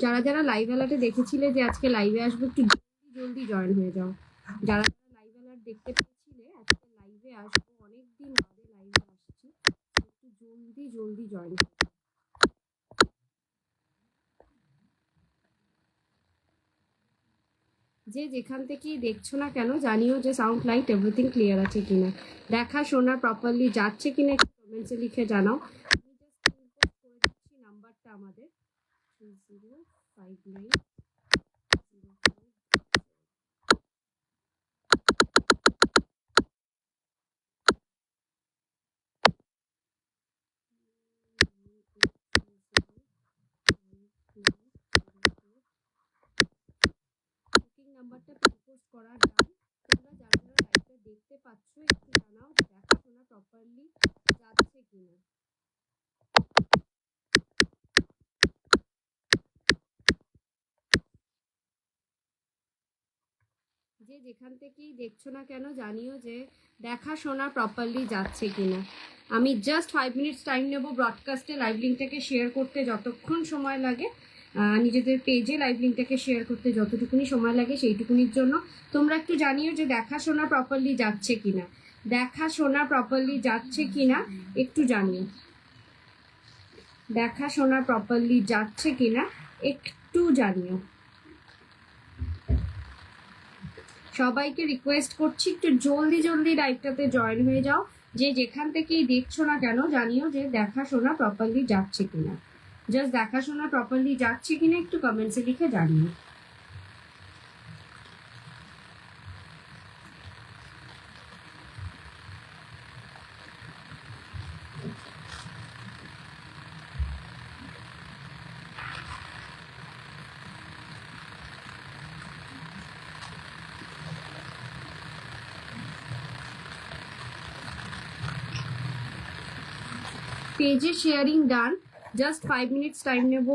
যারা যারা লাইভ অ্যালার্টে দেখেছিলে যে আজকে লাইভে আসবো, একটু জলদি জলদি জয়েন হয়ে যাও। যারা যারা লাইভ অ্যালার্ট দেখতে পেয়েছিলে আজকে লাইভে আসবো, অনেকদিন বাদে লাইভে আসছি, একটু জলদি জলদি জয়েন। যে যেখান থেকেই দেখছো না কেন জানিও যে সাউন্ড লাইট এভরিথিং ক্লিয়ার আছে কিনা, দেখা শোনা প্রপারলি যাচ্ছে কিনা একটু কমেন্টসে লিখে জানাও। আমি জাস্ট ইনপোস্ট করে দিচ্ছি নাম্বারটা আমাদের 3059 বুকিং নাম্বারটা পোস্ট করার ডান। তোমরা যারা যারা লাইভটা দেখতে পাচ্ছ একটু জানাও যে দেখাশোনা প্রপারলি যাচ্ছে কিনা। যে যেখান থেকেই দেখছো না কেন জানিও যে দেখাশোনা প্রপারলি যাচ্ছে কিনা। আমি জাস্ট 5 মিনিটস টাইম নেব ব্রডকাস্টে লাইভ লিঙ্কটাকে শেয়ার করতে, যতক্ষণ সময় লাগে নিজেদের পেজে লাইভ লিঙ্কটাকে শেয়ার করতে যতটুকুনি সময় লাগে সেইটুকুনির জন্য তোমরা একটু জানিও যে দেখাশোনা প্রপারলি যাচ্ছে কিনা, দেখাশোনা প্রপারলি যাচ্ছে কিনা একটু জানিও, দেখাশোনা প্রপারলি যাচ্ছে কিনা একটু জানিও। সবাইকে রিকোয়েস্ট করছি একটু জলদি জলদি লাইভটাতে জয়েন হয়ে যাও। যে যেখান থেকেই দেখছো না কেন জানিও যে দেখাশোনা প্রপারলি যাচ্ছে কিনা, জাস্ট দেখাশোনা প্রপারলি যাচ্ছে কিনা একটু কমেন্টসে লিখে জানিও। পেজে শেয়ারিং ডান, জাস্ট 5 মিনিটস টাইম নেব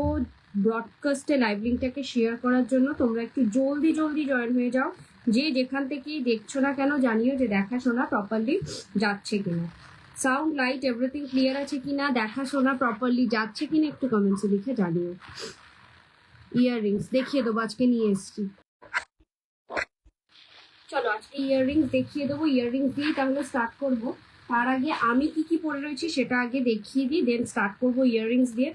ব্রডকাস্টে লাইভ লিঙ্কটাকে শেয়ার করার জন্য। তোমরা একটু জলদি জলদি জয়েন হয়ে যাও। যে যেখান থেকেই দেখছো না কেন জানিও যে দেখাশোনা প্রপারলি যাচ্ছে কিনা, সাউন্ড লাইট এভরিথিং ক্লিয়ার আছে কিনা, দেখাশোনা প্রপারলি যাচ্ছে কিনা একটু কমেন্টসে লিখে জানিও। ইয়াররিংস দেখিয়ে দেবো, আজকে নিয়ে এসছি। চলো আজকে ইয়াররিংস দেখিয়ে দেবো, ইয়াররিংস দিয়েই তাহলে স্টার্ট করবো। তার আগে আমি কি কি পরে রয়েছি সেটা আগে দেখিয়ে দিই, দেন স্টার্ট করবো ইয়াররিংস দিয়ে।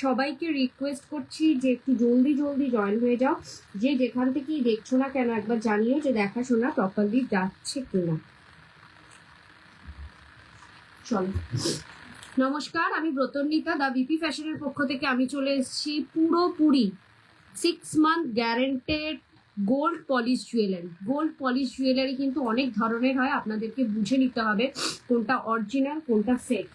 সবাইকে রিকোয়েস্ট করছি যে একটু জলদি জলদি জয়েন হয়ে যাও। যে যেখান থেকেই দেখছো না কেন একবার জানিও যে দেখাশোনা প্রপারলি যাচ্ছে কিনা। চলো, নমস্কার, আমি ব্রতন্বিতা, দা বিপি ফ্যাশনের পক্ষ থেকে আমি চলে এসেছি পুরোপুরি 6 month guaranteed gold polish jewellery. Gold polish jewellery কিন্তু অনেক ধরনের হয়, আপনাদেরকে বুঝে নিতে হবে কোনটা অরিজিনাল কোনটা ফেক।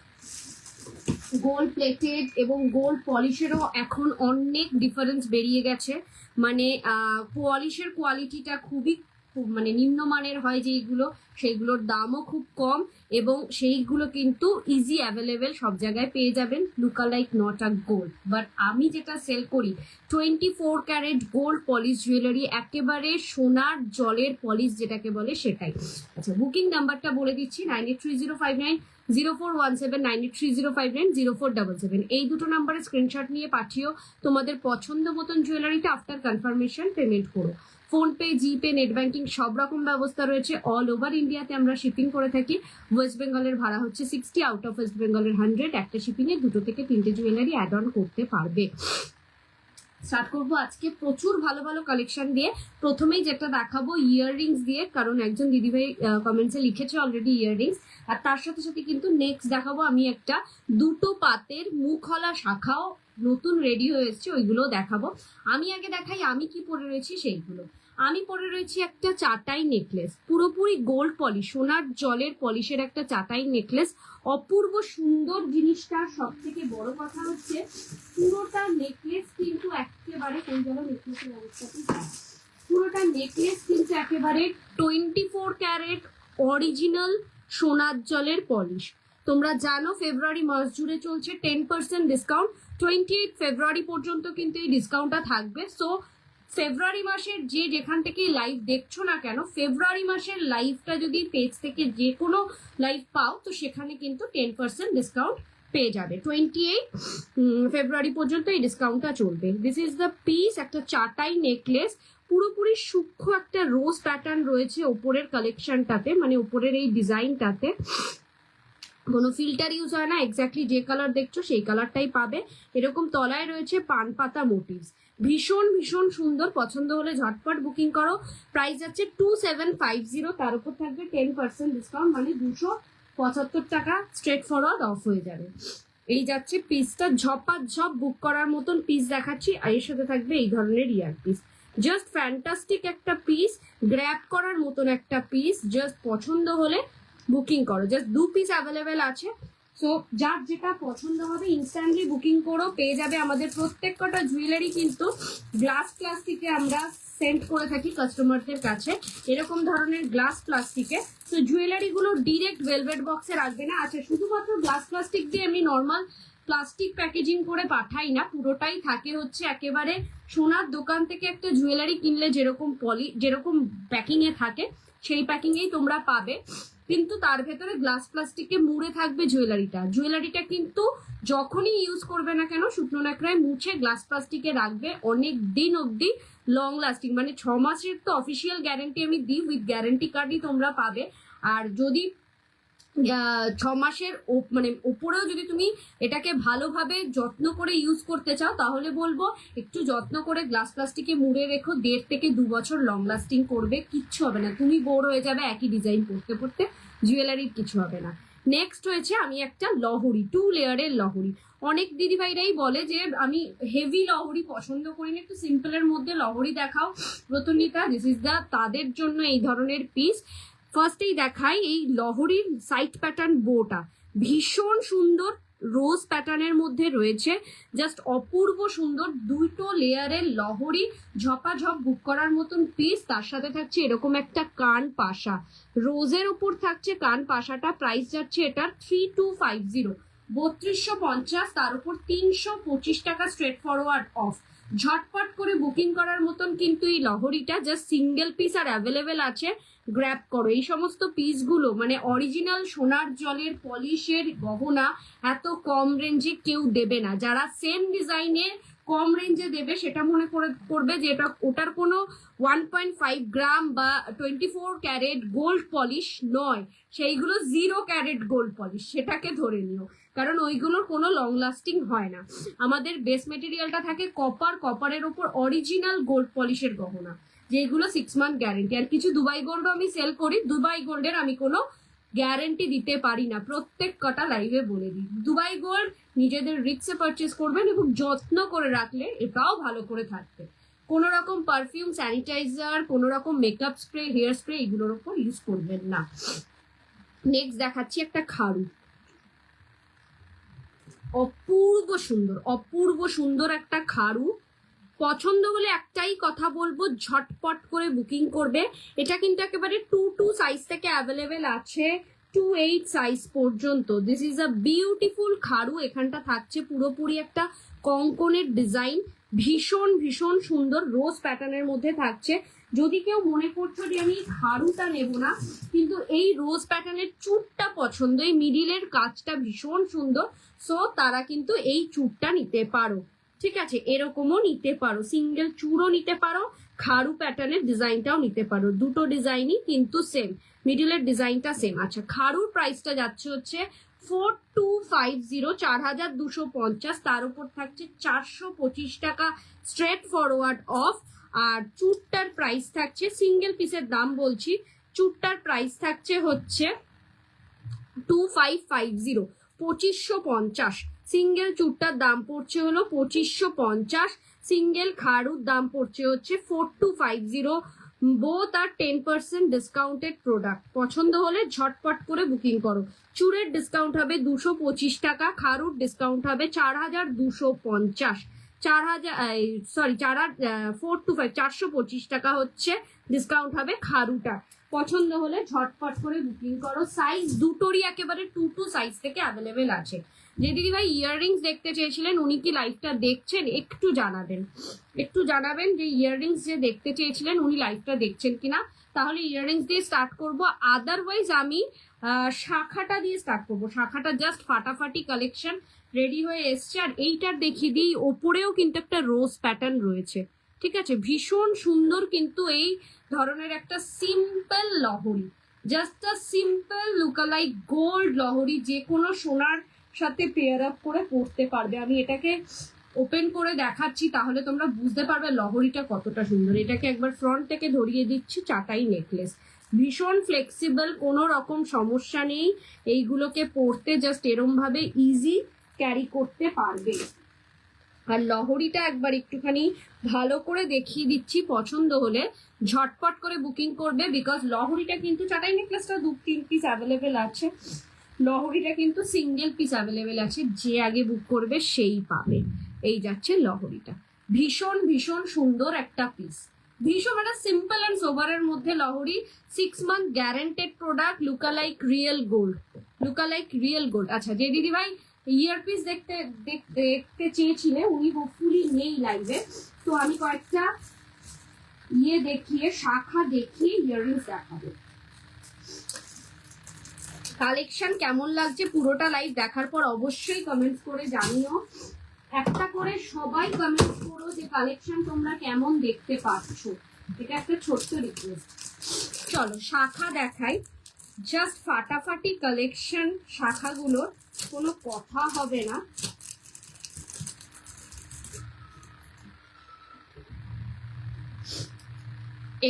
গোল্ড প্লেটেড এবং গোল্ড পলিশেরও এখন অনেক ডিফারেন্স বেরিয়ে গেছে, মানে পলিশের কোয়ালিটিটা খুবই মানে নিম্নমানের হয় যেইগুলো, সেইগুলোর দামও খুব কম এবং সেইগুলো কিন্তু ইজি অ্যাভেলেবেল সব জায়গায় পেয়ে যাবেন। লুকা like not a gold, but আমি যেটা সেল করি 24 ক্যারেট গোল্ড পলিশ জুয়েলারি, একেবারে সোনার জলের পলিশ যেটাকে বলে সেটাই। আচ্ছা, বুকিং নাম্বারটা বলে দিচ্ছি 9830590417, 9830590477। এই দুটো নাম্বারে স্ক্রিনশট নিয়ে পাঠিও তোমাদের পছন্দ মতন জুয়েলারিটা। আফটার কনফার্মেশন পেমেন্ট করো। ফোনপে, জিপে, নেট ব্যাংকিং সব রকম ব্যবস্থা রয়েছে। অল ওভার ইন্ডিয়াতে আমরা শিপিং করে থাকি। ওয়েস্ট বেঙ্গলের ভাড়া হচ্ছে 60, আউট অফ ওয়েস্ট বেঙ্গলের 100। একটা শিপিংয়ে 2 থেকে 3টে জুয়েলারি অ্যাড অন করতে পারবে। স্টার্ট করবো আজকে প্রচুর ভালো ভালো কালেকশন দিয়ে। প্রথমেই যেটা দেখাবো ইয়াররিংস দিয়ে, কারণ একজন দিদিভাই কমেন্টসে লিখেছে অলরেডি ইয়াররিংস। আর তার সাথে সাথে কিন্তু নেক্সট দেখাবো আমি একটা 2 পাতের মুখলা শাখাও নতুন রেডি হয়ে এসছে, ওইগুলো দেখাবো। আমি আগে দেখাই আমি কি পরে রয়েছি সেইগুলো। আমি পরে রয়েছি একটা চাটাই নেকলেস, পুরোপুরি গোল্ড পলিশ, সোনার জলের পলিশের একটা চাটাই নেকলেস। অপূর্ব সুন্দর জিনিসটা, সব থেকে বড় কথা হচ্ছে পুরোটা নেকলেস কিন্তু একেবারে কোন জল নেকলেসের অবস্থাতেই পুরোটা নেকলেস কিন্তু একেবারে 24 ক্যারেট অরিজিনাল সোনার জলের পলিশ। তোমরা জানো ফেব্রুয়ারি মাস জুড়ে চলছে 10% ডিসকাউন্ট, 28 ফেব্রুয়ারি পর্যন্ত কিন্তু এই ডিসকাউন্টটা থাকবে। সো ফেব্রুয়ারি মাসের যে যেখান থেকে লাইভ দেখছো না কেন, ফেব্রুয়ারি মাসের লাইভটা যদি পেজ থেকে যে কোনো লাইভ পাও তো সেখানে কিন্তু 10% ডিসকাউন্ট পেয়ে যাবে। 28 ফেব্রুয়ারি পর্যন্ত এই ডিসকাউন্টটা চলবে। দিস ইজ দ্য পিস, একটা চাটাই নেকলেস, পুরোপুরি সূক্ষ্ম একটা রোজ প্যাটার্ন রয়েছে ওপরের কালেকশনটাতে, মানে ওপরের এই ডিজাইনটাতে কোনো ফিল্টার ইউজ হয় না, এক্স্যাক্টলি যে কালার দেখছো সেই কালারটাই পাবে। এরকম তলায় রয়েছে পান পাতা মোটিভস, ভীষণ ভীষণ সুন্দর। পছন্দ হলে ঝটপট বুকিং করো। প্রাইস যাচ্ছে 2750, তার উপর থাকবে 10% ডিসকাউন্ট, মানে 275 টাকা স্ট্রেট ফরওয়ার্ড অফ হয়ে যাবে। এই যাচ্ছে পিসটা, ঝপ বুক করার মতন পিস দেখাচ্ছি, আর এর সাথে থাকবে এই ধরনের ইয়ার পিস। জাস্ট ফ্যান্টাস্টিক একটা পিস, গ্র্যাব করার মতন একটা পিস। জাস্ট পছন্দ হলে বুকিং করো। জাস্ট 2 পিস অ্যাভেলেবেল আছে, সো যার যেটা পছন্দ হবে ইনস্ট্যান্টলি বুকিং করো। পেয়ে যাবে আমাদের প্রত্যেক কটা জুয়েলারি কিন্তু গ্লাস প্লাস্টিকে আমরা সেন্ড করে থাকি কাস্টমারদের কাছে, এরকম ধরনের গ্লাস প্লাস্টিকে। তো জুয়েলারি গুলো ডিরেক্ট ভেলভেট বক্সে রাখবে না। আচ্ছা, শুধুমাত্র গ্লাস প্লাস্টিক দিয়ে এমনি নর্মাল প্লাস্টিক প্যাকেজিং করে পাঠাই না, পুরোটাই থাকে হচ্ছে একেবারে সোনার দোকান থেকে একটা জুয়েলারি কিনলে যেরকম প্যাকিং এ থাকে সেই প্যাকিং এই তোমরা পাবে, কিন্তু তার ভেতরে গ্লাস প্লাস্টিকে মুড়ে থাকবে জুয়েলারিটা কিন্তু যখনই ইউজ করবে না কেন শুকনো ন্যাকড়ায় মুছে গ্লাস প্লাস্টিকে রাখবে, অনেক দিন অবধি লং লাস্টিং, মানে 6 মাসের তো অফিসিয়াল গ্যারেন্টি আমি দিই, উইথ গ্যারেন্টি কার্ডই তোমরা পাবে। আর যদি 6 মাসের মানে ওপরেও যদি তুমি এটাকে ভালোভাবে যত্ন করে ইউজ করতে চাও, তাহলে বলবো একটু যত্ন করে গ্লাস প্লাস্টিকে মুড়ে রেখো, 1.5 থেকে 2 বছর লং লাস্টিং করবে, কিচ্ছু হবে না। তুমি বোর হয়ে যাবে একই ডিজাইন পড়তে পড়তে, জুয়েলারির কিছু হবে না। নেক্সট হয়েছে আমি একটা লহরি, 2 লেয়ারের লহরি। অনেক দিদিভাইরাই বলে যে আমি হেভি লহরি পছন্দ করি না, একটু সিম্পলের মধ্যে লহরি দেখাও রতনিতা। দিস ইজ দ্য তাদের জন্য এই ধরনের পিস। ফার্স্টেই দেখাই এই লহরির সাইড প্যাটার্ন বোটা, ভীষণ সুন্দর রোজ প্যাটার্নের মধ্যে রয়েছে, জাস্ট অপূর্ব সুন্দর। 2 লেয়ারের লহরি, ঝপাঝপ বুক করার মতন পিস। তার সাথে থাকছে এরকম একটা কান পাশা, রোজের উপর থাকছে কান পাশাটা। প্রাইস যাচ্ছে এটার 3250, 3250, তার উপর 325 টাকা স্ট্রেট ফরওয়ার্ড অফ। ঝটপট করে বুকিং করার মতন কিন্তু এই লহরিটা, জাস্ট সিঙ্গেল পিস আর অ্যাভেলেবেল আছে, গ্র্যাব করো। এই সমস্ত পিসগুলো মানে অরিজিনাল সোনার জলের পলিশের গহনা এত কম রেঞ্জে কেউ দেবে না। যারা সেম ডিজাইনের কম রেঞ্জে দেবে সেটা মনে করবে যে এটা ওটার কোনো 1.5 গ্রাম বা 24 ক্যারেট গোল্ড পলিশ নয়, সেইগুলো 0 ক্যারেট গোল্ড পলিশ, সেটাকে ধরে নিও, কারণ ওইগুলোর কোনো লং লাস্টিং হয় না। আমাদের বেস মেটেরিয়ালটা থাকে কপারের ওপর অরিজিনাল গোল্ড পলিশের গহনা, যেগুলো 6 মান্থ গ্যারেন্টি। আর কিছু দুবাই গোল্ডও আমি সেল করি, দুবাই গোল্ডের আমি কোনো গ্যারেন্টি দিতে পারি না, প্রত্যেক কটা লাইভে বলে দিই। দুবাই গোল্ড নিজেদের রিক্সে পারচেস করবেন এবং যত্ন করে রাখলে এটাও ভালো করে থাকবে। কোনো রকম পারফিউম, স্যানিটাইজার, কোনো রকম মেকআপ স্প্রে, হেয়ার স্প্রে এগুলোর ওপর ইউজ করবেন না। নেক্সট দেখাচ্ছি একটা খাড়ু, অপূর্ব সুন্দর একটা খাড়ু। পছন্দ হলে একটাই কথা বলবো, ঝটপট করে বুকিং করবে। এটা কিন্তু একেবারে 2 সাইজ থেকে অ্যাভেলেবেল আছে, 28 সাইজ পর্যন্ত। দিস ইজ আ বিউটিফুল খাড়ু। এখানটা থাকছে পুরোপুরি একটা কঙ্কনের ডিজাইন, ভীষণ ভীষণ সুন্দর রোজ প্যাটার্নের মধ্যে থাকছে। যদি কেউ মনে করছো যে আমি খাড়ুটা নেব না, কিন্তু এই রোজ প্যাটার্নের চুটটা পছন্দ, এই মিডিলের কাজটা ভীষণ সুন্দর, সো তারা কিন্তু এই চুটটা নিতে পারো। ঠিক আছে, এরকমও নিতে পারো, সিঙ্গেল চুড়ও নিতে পারো, খাড়ু প্যাটার্নের ডিজাইনটাও নিতে পারো। দুটো ডিজাইনই কিন্তু সেম, মিডিলের ডিজাইনটা সেম। আচ্ছা, খাড়ুর প্রাইসটা যাচ্ছে হচ্ছে 4250, 4250, তার উপর থাকছে 425 টাকা স্ট্রেট ফরওয়ার্ড অফ। আর চুটটার প্রাইস থাকছে, সিঙ্গেল পিসের দাম বলছি, চুটটার প্রাইস থাকছে হচ্ছে 2550, 2550। সিঙ্গেল চুটটার দাম পড়ছে হলো 2550, সিঙ্গেল খাড়ুর দাম পড়ছে হচ্ছে 4250। বোথ আর 10% ডিসকাউন্টেড প্রোডাক্ট। পছন্দ হলে ঝটপট করে বুকিং করো। চুড়ের ডিসকাউন্ট হবে 225 টাকা, খাড়ুর ডিসকাউন্ট হবে 4250, 425 টাকা হচ্ছে ডিসকাউন্ট হবে খাড়ুটা। পছন্দ হলে ঝটপট করে বুকিং করো। সাইজ দুটোরই একেবারে 2 সাইজ থেকে অ্যাভেলেবেল আছে। যে দিদি ভাই ইয়াররিংস দেখতে চেয়েছিলেন উনি কি লাইভটা দেখছেন একটু জানাবেন যে ইয়াররিংস যে দেখতে চেয়েছিলেন উনি লাইভটা দেখছেন কিনা, তাহলে ইয়াররিংস দিয়ে স্টার্ট করব। আদারওয়াইজ আমি শাখাটা দিয়ে স্টার্ট করব। শাখাটা জাস্ট ফাটাফাটি কালেকশন রেডি হয়ে এসছে। আর এইটার দেখিয়ে দিই, ওপরেও কিন্তু একটা রোজ প্যাটার্ন রয়েছে, ঠিক আছে, ভীষণ সুন্দর। কিন্তু এই ধরনের একটা সিম্পল লহরি, just a simple lookalike gold লহরি, যে কোনো সোনার সাথে পেয়ার আপ করে পরতে পারবে। আমি এটাকে ওপেন করে দেখাচ্ছি তাহলে তোমরা বুঝতে পারবে লহরিটা কতটা সুন্দর। এটাকে একবার ফ্রন্ট থেকে ধরিয়ে দিচ্ছি, চাটাই নেকলেস, ভীষণ ফ্লেক্সিবল, কোনো রকম সমস্যা নেই এইগুলোকে পরতে, জাস্ট এরম ভাবে ইজি ক্যারি করতে পারবে। আর লহরিটা একবার একটুখানি ভালো করে দেখিয়ে দিচ্ছি, পছন্দ হলে ঝটপট করে বুকিং করবে, বিকজ লহরিটা কিন্তু চাটাই নেকলেসটা 2-3 পিস অ্যাভেলেবেল আছে, লহরিটা কিন্তু সিঙ্গেল পিস অ্যাভেলেবেল আছে, যে আগে বুক করবে সেই পাবে। এই যাচ্ছে লহরিটা, ভীষণ ভীষণ সুন্দর একটা পিস, ভীষণ একটা সিম্পল অ্যান্ড সোভারের মধ্যে লহরি। 6 month guaranteed product, lookalike real gold, lookalike real gold. আচ্ছা, যে দিদি ভাই ইয়ারপিস দেখতে চেয়েছিলে উনি হোপফুলি নেই লাইভে, তো আমি কয়েকটা দেখিয়ে শাখা দেখিয়ে ইয়াররিংস দেখাবো। কালেকশন কেমন লাগছে পুরোটা লাইভ দেখার পর অবশ্যই কমেন্টস করে জানিও, একটা করে সবাই কমেন্টস করো যে কালেকশন তোমরা কেমন দেখতে পাচ্ছ, এটা একটা ছোট্ট রিকোয়েস্ট। চলো শাখা দেখাই, জাস্ট ফাটাফাটি কালেকশন, শাখাগুলোর কোনো কথা হবে না।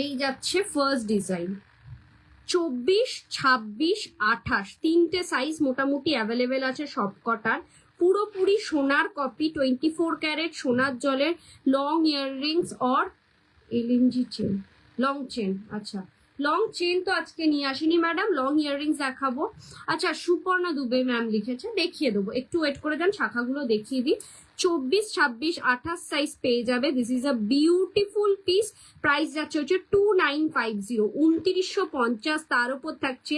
এই যাচ্ছে ফার্স্ট ডিজাইন, 24, 26, 28 তিনটে সাইজ মোটামুটি অ্যাভেলেবেল আছে সব কটার। পুরোপুরি সোনার কপি, 24 ক্যারেট সোনার জলের long earrings or LMG chain, long chain. আচ্ছা, লং চেন তো আজকে নিয়ে আসিনি ম্যাডাম, লং ইয়াররিংস দেখাবো। আচ্ছা, সুপর্ণা দুবে ম্যাম লিখেছে, দেখিয়ে দেবো, একটু ওয়েট করে যান, শাখাগুলো দেখিয়ে দিই। 24, 26, 28 সাইজ পেয়ে যাবে। This is a beautiful piece. Price যাচ্ছে হচ্ছে 2950, 2950, তার উপর থাকছে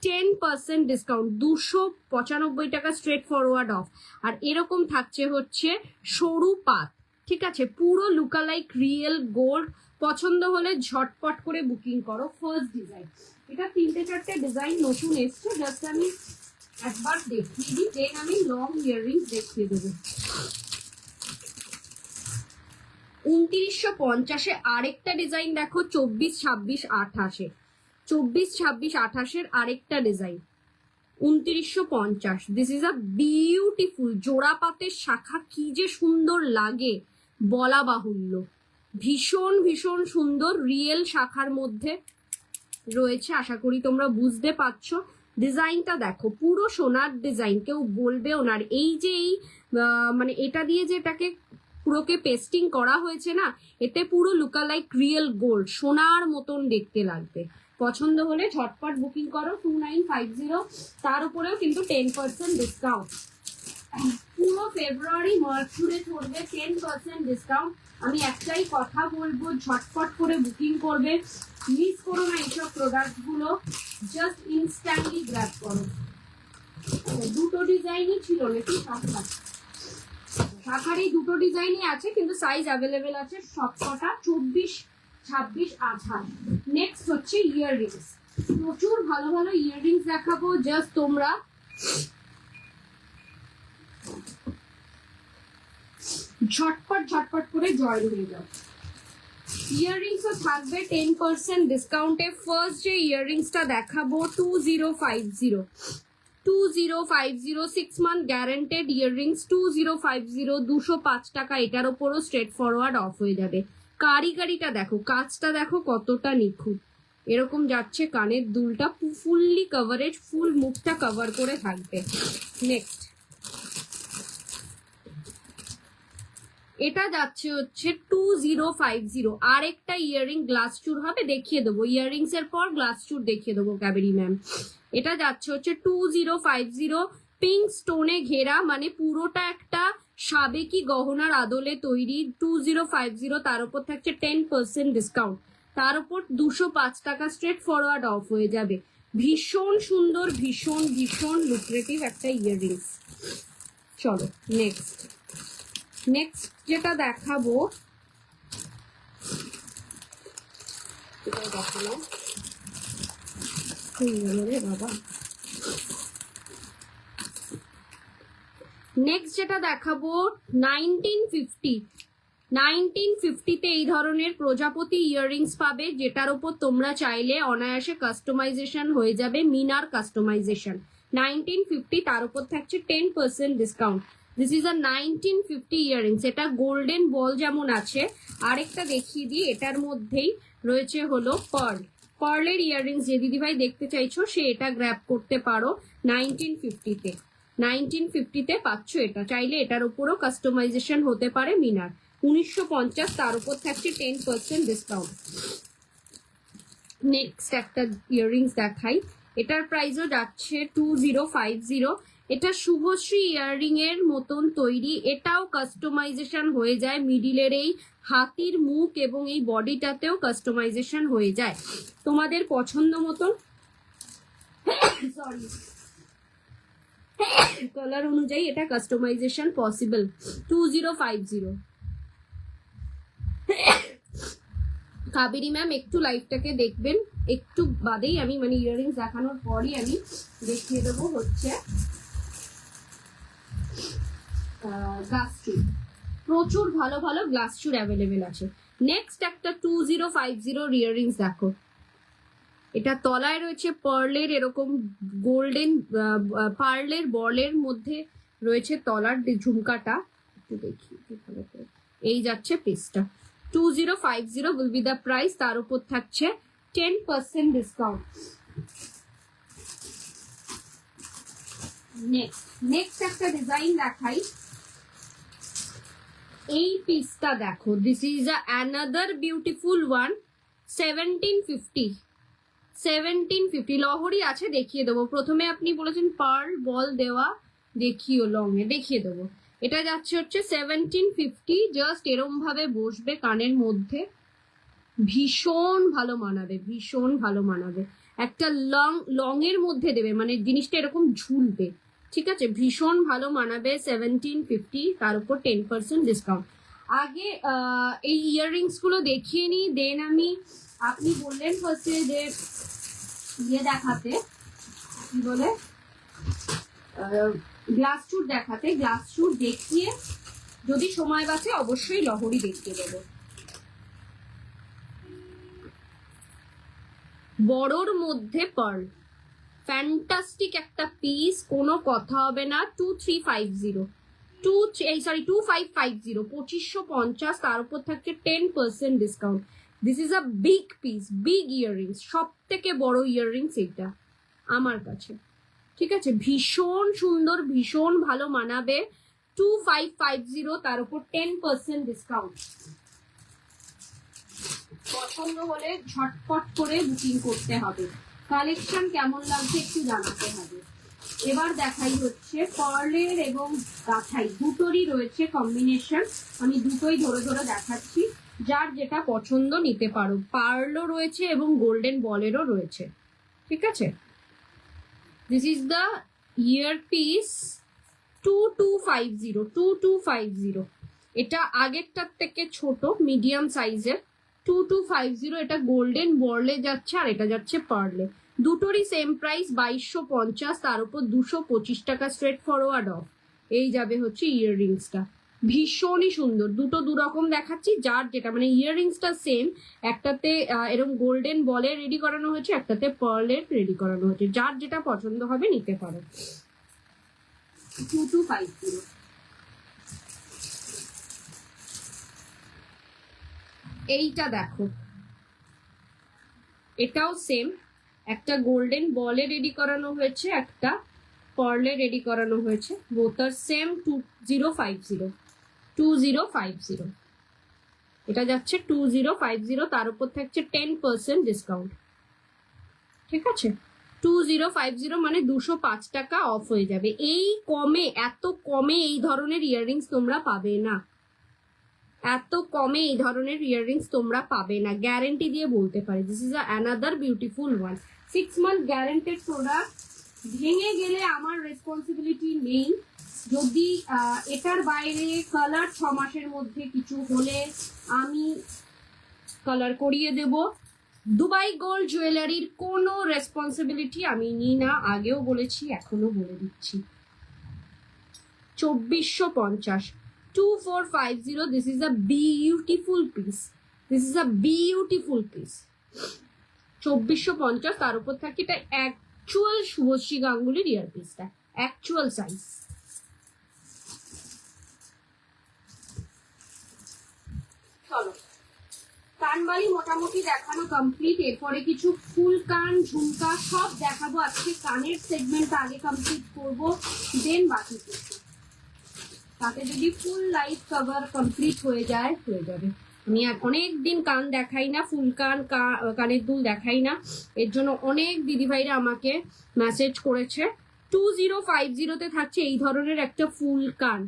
10% ডিসকাউন্ট, 295 টাকা স্ট্রেট ফরওয়ার্ড অফ। আর এরকম থাকছে হচ্ছে সরু পাত, ঠিক আছে, পুরো লুকালাইক রিয়েল গোল্ড। পছন্দ হলে ঝটপট করে বুকিং করো। ফার্স্ট ডিজাইন, এটা 3-4টে ডিজাইন নতুন এসছে, জাস্ট আমি একবার দেখিয়ে দিই, দেন আমি লং ইয়াররিংস দেখিয়ে দেবো। 2950-এ আরেকটা ডিজাইন দেখো, 24, 26, 28-এ, 24, 26, 28-এর আরেকটা design 2950। This is a beautiful জোড়া পাতের শাখা, কি যে সুন্দর লাগে বলা বাহুল্য, ভীষণ ভীষণ সুন্দর রিয়েল শাখার মধ্যে রয়েছে। আশা করি তোমরা বুঝতে পারছো। ডিজাইনটা দেখো, পুরো সোনার ডিজাইন, কেউ বলবে ওনার এই যে এই মানে এটা দিয়ে যেটাকে পুরোকে পেস্টিং করা হয়েছে না, এতে পুরো লুকালাইক রিয়েল গোল্ড, সোনার মতন দেখতে লাগবে। পছন্দ হলে ঝটপট বুকিং করো। 2950, তার উপরেও কিন্তু 10% ডিসকাউন্ট। পুরো ফেব্রুয়ারি মার্চ জুড়ে চলবে 10% ডিসকাউন্ট। আমি একটাই কথা বলবো, ঝটপট করে বুকিং করবে, মিস করো না এইসব প্রোডাক্ট গুলো, জাস্ট ইনস্ট্যান্টলি গ্র্যাব করো। দুটো ডিজাইনই ছিল নাকি শাখা, শাখার এই দুটো ডিজাইনই আছে, কিন্তু সাইজ অ্যাভেলেবেল আছে সবকটা, 24, 26, 28। নেক্সট হচ্ছে ইয়াররিংস, প্রচুর ভালো ভালো ইয়াররিংস দেখাবো, জাস্ট তোমরা ঝটপট ঝটপট করে জয়েন হয়ে যাও। ইয়াররিংসও থাকবে 10% ডিসকাউন্টে। ফার্স্ট যে ইয়াররিংসটা দেখাবো 2050, 2050, 6 মান্থ গ্যারান্টেড ইয়াররিংস, 2050, 205 টাকা। এটার ওপরও স্ট্রেট ফরওয়ার্ড অফ হয়ে যাবে। কারিগরিটা দেখো, কাজটা দেখো কতটা নিখুঁত, এরকম যাচ্ছে কানের দুলটা, ফুললি কভারেজ, ফুল মুখটা কভার করে থাকবে। নেক্সট এটা যাচ্ছে হচ্ছে 2050, আরেকটা ইয়াররিং গ্লাস চুর হবে, দেখিয়ে দেবো ইয়াররিংস এর পর গ্লাস চুর দেখিয়ে দেবো ক্যাবেরি ম্যাম। এটা যাচ্ছে হচ্ছে 2050, পিঙ্ক স্টোনে ঘেরা, মানে পুরোটা একটা সাবেকি গহনার আদলে তৈরি। 2050, তার উপর থাকছে 10% ডিসকাউন্ট। তার উপর 205 টাকা স্ট্রেট ফরওয়ার্ড অফ হয়ে যাবে। ভীষণ সুন্দর, ভীষণ ভীষণ লুক্রেটিভ একটা ইয়াররিংস। চলো নেক্সট যেটা দেখাবো দেখানো বাবা। নেক্সট যেটা দেখাবো 1950 এই ধরনের প্রজাপতি ইয়াররিংস পাবে, যেটার উপর তোমরা চাইলে অনায়াসে কাস্টমাইজেশন হয়ে যাবে, মিনার কাস্টমাইজেশন 1950, তার উপর থাকছে 10% discount. This is a 1950 earrings. এটা গোল্ডেন বল যেমন আছে, আরেকটা দেখিয়ে দিই, এটার মধ্যেই রয়েছে হলো পার্লের ইয়াররিংস। যে দিদিভাই দেখতে চাইছো সে এটা গ্র্যাব করতে পারো 1950 তে পাচ্ছ এটা। চাইলে এটার উপরও কাস্টমাইজেশন হতে পারে মিনার। 1950, তার উপর থাকছে 10% ডিসকাউন্ট। নেক্সট একটা ইয়াররিংস দেখাই, এটার প্রাইসও যাচ্ছে 2050। এটা শুভশ্রী ইয়াররিং এর মতন তৈরি, এটাও কাস্টমাইজেশন হয়ে যায়, মিডিলের এই হাতির মুখ এবং এই বডিটাতেও কাস্টমাইজেশন হয়ে যায় তোমাদের পছন্দ মতন। সরি, কালার অনুযায়ী এটা কাস্টমাইজেশন পসিবল। 2050। কাবেরী ম্যাম একটু লাইভটাকে দেখবেন, একটু বাদেই আমি মানে ইয়াররিংস দেখানোর পরই আমি দেখিয়ে দেবো হচ্ছে গ্লাস চুর। প্রচুর ভালো ভালো গ্লাস চুর অ্যাভেলেবেল আছে। নেক্সট একটা 2050 ইয়াররিংস দেখো, এটা তলায় রয়েছে পার্লের এরকম গোল্ডেন পার্লের বলের মধ্যে রয়েছে তলার ঝুমকাটা, একটু দেখি এই যাচ্ছে পিসটা। 2050 will be the price, তার উপর থাকছে 10% ডিসকাউন্ট। নেক্সট একটা ডিজাইন দেখাই, এই পিসটা দেখো, this is another beautiful one. 1750 লহরি আছে, দেখিয়ে দেবো। প্রথমে আপনি বলেছেন পার্ল বল দেওয়া, দেখিও লং এ দেখিয়ে দেবো। এটা যাচ্ছে হচ্ছে 1750, জাস্ট এরম ভাবে বসবে কানের মধ্যে, ভীষণ ভালো মানাবে, ভীষণ ভালো মানাবে। একটা লং এর মধ্যে দেবে, মানে জিনিসটা এরকম ঝুলবে, ঠিক আছে, ভীষণ ভালো মানাবে। 1750, তার উপর 10% ডিসকাউন্ট। আগে এই ইয়াররিংস গুলো দেখিয়ে নিই, দেন আমি, আপনি বললেন ফার্স্টে যে ইয়ে দেখাতে, কি বলে গ্লাস চুর দেখাতে, গ্লাস চুর দেখিয়ে যদি সময় বাঁচে অবশ্যই লহরি দেখিয়ে দেবো। বড়র মধ্যে পার্ল, ফ্যান্টাস্টিক একটা পিস, কোনো কথা হবে না। 2350, 2550, 2550, তার উপর থাকছে 10% discount. This is a big piece, big earrings, সব থেকে বড় ইয়াররিংস এটা আমার কাছে, ঠিক আছে, ভীষণ সুন্দর, ভীষণ ভালো মানাবে। 2550, তার উপর 10% ডিসকাউন্ট। পছন্দ হলে ঝটপট করে বুকিং করতে হবে। কালেকশন কেমন লাগছে একটু জানাতে হবে। এবার দেখাই হচ্ছে পার্লের এবং গাথাই দুটোরই রয়েছে কম্বিনেশন, আমি দুটোই ধরে ধরে দেখাচ্ছি, যার যেটা পছন্দ নিতে পারো। পার্লও রয়েছে এবং গোল্ডেন বলেরও রয়েছে, ঠিক আছে। This is the year piece 2250, এটা আগেরটার থেকে ছোট, মিডিয়াম সাইজের। 2250, এটা গোল্ডেন বলে যাচ্ছে আর এটা যাচ্ছে পার্লে। দুটোরই সেম প্রাইস 2250, তার উপর 225 টাকা স্ট্রেট ফরওয়ার্ড অফ। এই যাবে হচ্ছে ইয়াররিংসটা, ভীষণই সুন্দর। দুটো দুরকম দেখাচ্ছি, যার যেটা মানে ইয়াররিংসটা সেম, একটাতে এরকম গোল্ডেন বলে রেডি করানো হয়েছে, একটাতে পার্লের রেডি করানো হয়েছে, যার যেটা পছন্দ হবে নিতে পারো। 2250। এইটা দেখো, এটাও সেম, একটা গোল্ডেন বলে রেডি করানো হয়েছে, একটা পার্লে রেডি করানো হয়েছে, বোথ আর সেম। 2050, এটা যাচ্ছে 2050, তার উপর থাকছে 10% ডিসকাউন্ট, ঠিক আছে। 2050 মানে 205 টাকা অফ হয়ে যাবে। এই কমে, এত কমে এই ধরনের ইয়াররিংস তোমরা পাবে না, এত কমে এই ধরনের ইয়াররিংস তোমরা পাবে না, গ্যারেন্টি দিয়ে বলতে পারি। This is another beautiful one, 6 month guaranteed product. ভেঙে গেলে আমার রেসপন্সিবিলিটি নেই। যদি এটার বাইরে কালার 6 মাসের মধ্যে কিছু হলে আমি কালার করিয়ে দেব। দুবাই গোল্ড জুয়েলারির কোনো রেসপন্সিবিলিটি আমি নিই না, আগেও বলেছি এখনো বলে দিচ্ছি। 2450, 2450। This is a beautiful piece, this is a beautiful piece. 2450, তার উপর থাকে এটা অ্যাকচুয়াল শুভশ্রী গাঙ্গুলির ইয়ার পিসটা, অ্যাকচুয়াল সাইজ। চলো, কানবালি মোটামুটি দেখানো কমপ্লিট। এরপরে কিছু ফুল কান, ঝুমকা সব দেখাবো আজকে। কানের সেগমেন্টটা আগে কমপ্লিট করবো, দেন বাকি কিছু। তাতে যদি ফুল লাইফ কভার কমপ্লিট হয়ে যায়, হয়ে যাবে। আমি আর অনেক দিন কান দেখাই না, ফুল কান, কানের দুল দেখাই না। এর জন্য অনেক দিদিভাইরা আমাকে মেসেজ করেছে। 2050-তে থাকছে এই ধরনের একটা ফুল কান।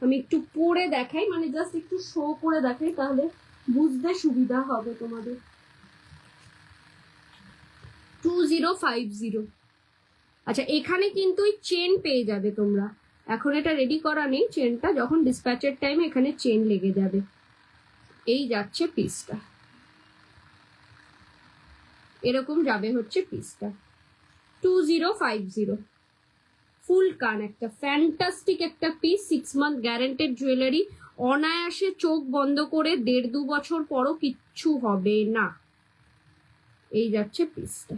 আমি একটু পরে দেখাই, মানে জাস্ট একটু শো করে দেখাই, তাহলে বুঝতে সুবিধা হবে তোমাদের। 2050। আচ্ছা, এখানে কিন্তু চেন পেয়ে যাবে তোমরা। এখন এটা রেডি করা নেই, চেনটা যখন ডিসপ্যাচের টাইমে এখানে চেন লেগে যাবে। এই যাচ্ছে পিসটা, এরকম যাবে হচ্ছে পিসটা। 2050 ফুল কান, একটা ফ্যান্টাস্টিক একটা পিস। 6 month guaranteed jewellery. অনায়াসে চোখ বন্ধ করে 1.5-2 বছর পরও কিচ্ছু হবে না। এই যাচ্ছে পিসটা,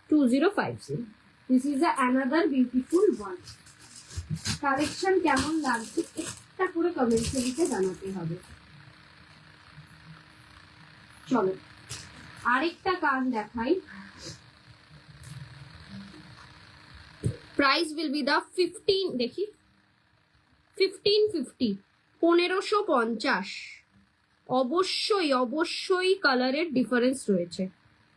2050। This is another beautiful one. Collection কেমন লাগছে একটা করে কমেন্টে লিখে জানাতে হবে। চলো আরেকটা কান দেখাই। প্রাইস উইল বি দা 15, দেখি 1550, 1550। অবশ্যই অবশ্যই কালারের ডিফারেন্স রয়েছে,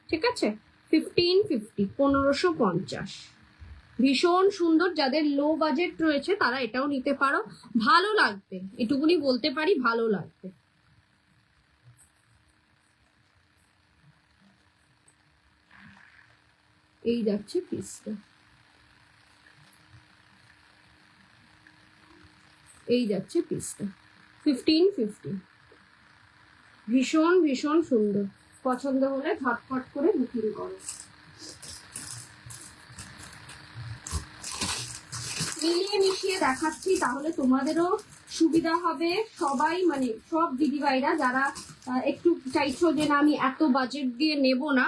ঠিক আছে। 1550, 1550 ভীষণ সুন্দর। যাদের লো বাজেট রয়েছে তারা এটাও নিতে পারো, ভালো লাগবে, এটুকুনি বলতে পারি, ভালো লাগবে। এই যাচ্ছে পিসটা, এই যাচ্ছে পিসটা 1550। ভীষণ ভীষণ সুন্দর। পছন্দ হলে ঝটপট করে বুকিং করো। মিলিয়ে মিশিয়ে দেখাচ্ছি, তাহলে তোমাদেরও সুবিধা হবে। সবাই মানে সব দিদিভাইরা যারা একটু চাইছো যে না আমি এত বাজেট দিয়ে নেব না,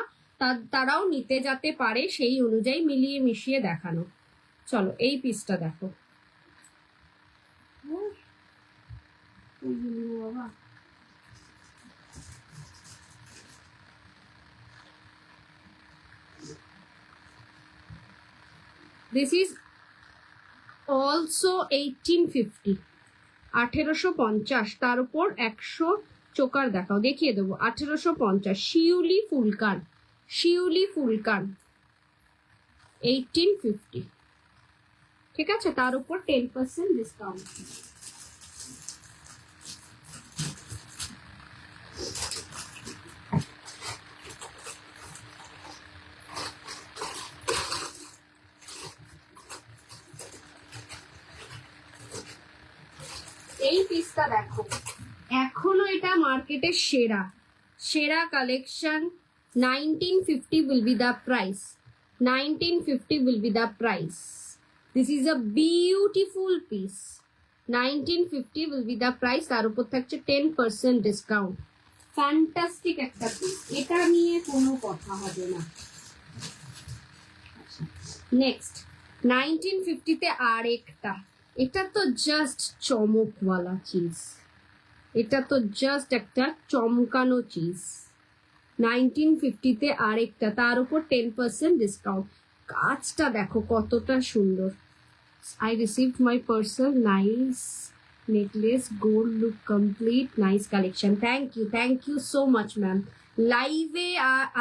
তারাও নিতে যেতে পারে, সেই অনুযায়ী মিলিয়ে মিশিয়ে দেখানো। চলো এই পিসটা দেখো। বাবা, দিস ইজ অলসো 1850, 1850। তার উপর 100 চোকার দেখাও, দেখিয়ে দেবো। 1850 শিউলি ফুলকান, শিউলি ফুলকান 1850, ঠিক আছে। তার উপর 10% ডিসকাউন্ট। এই পিসটা দেখো, এখনো এটা মার্কেটের সেরা সেরা collection. 1950 will be the price, 1950 will be the price. This is a beautiful piece, 1950 will be the price। তার উপর থাকছে 10% ডিসকাউন্ট। ফ্যান্টাস্টিক একটা পিস, এটা নিয়ে কোনো কথা হবে না। নেক্সট 1950-তে আরেকটা, এটা তো জাস্ট চমকওয়ালা চিজ, এটা তো জাস্ট একটা চমকানো চিজ। 1950-তে আরেকটা, তার উপর 10% ডিসকাউন্ট। কাজটা দেখো কতটা সুন্দর। I received my parcel, nice necklace, gold look complete, nice collection. Thank you so much ma'am. Live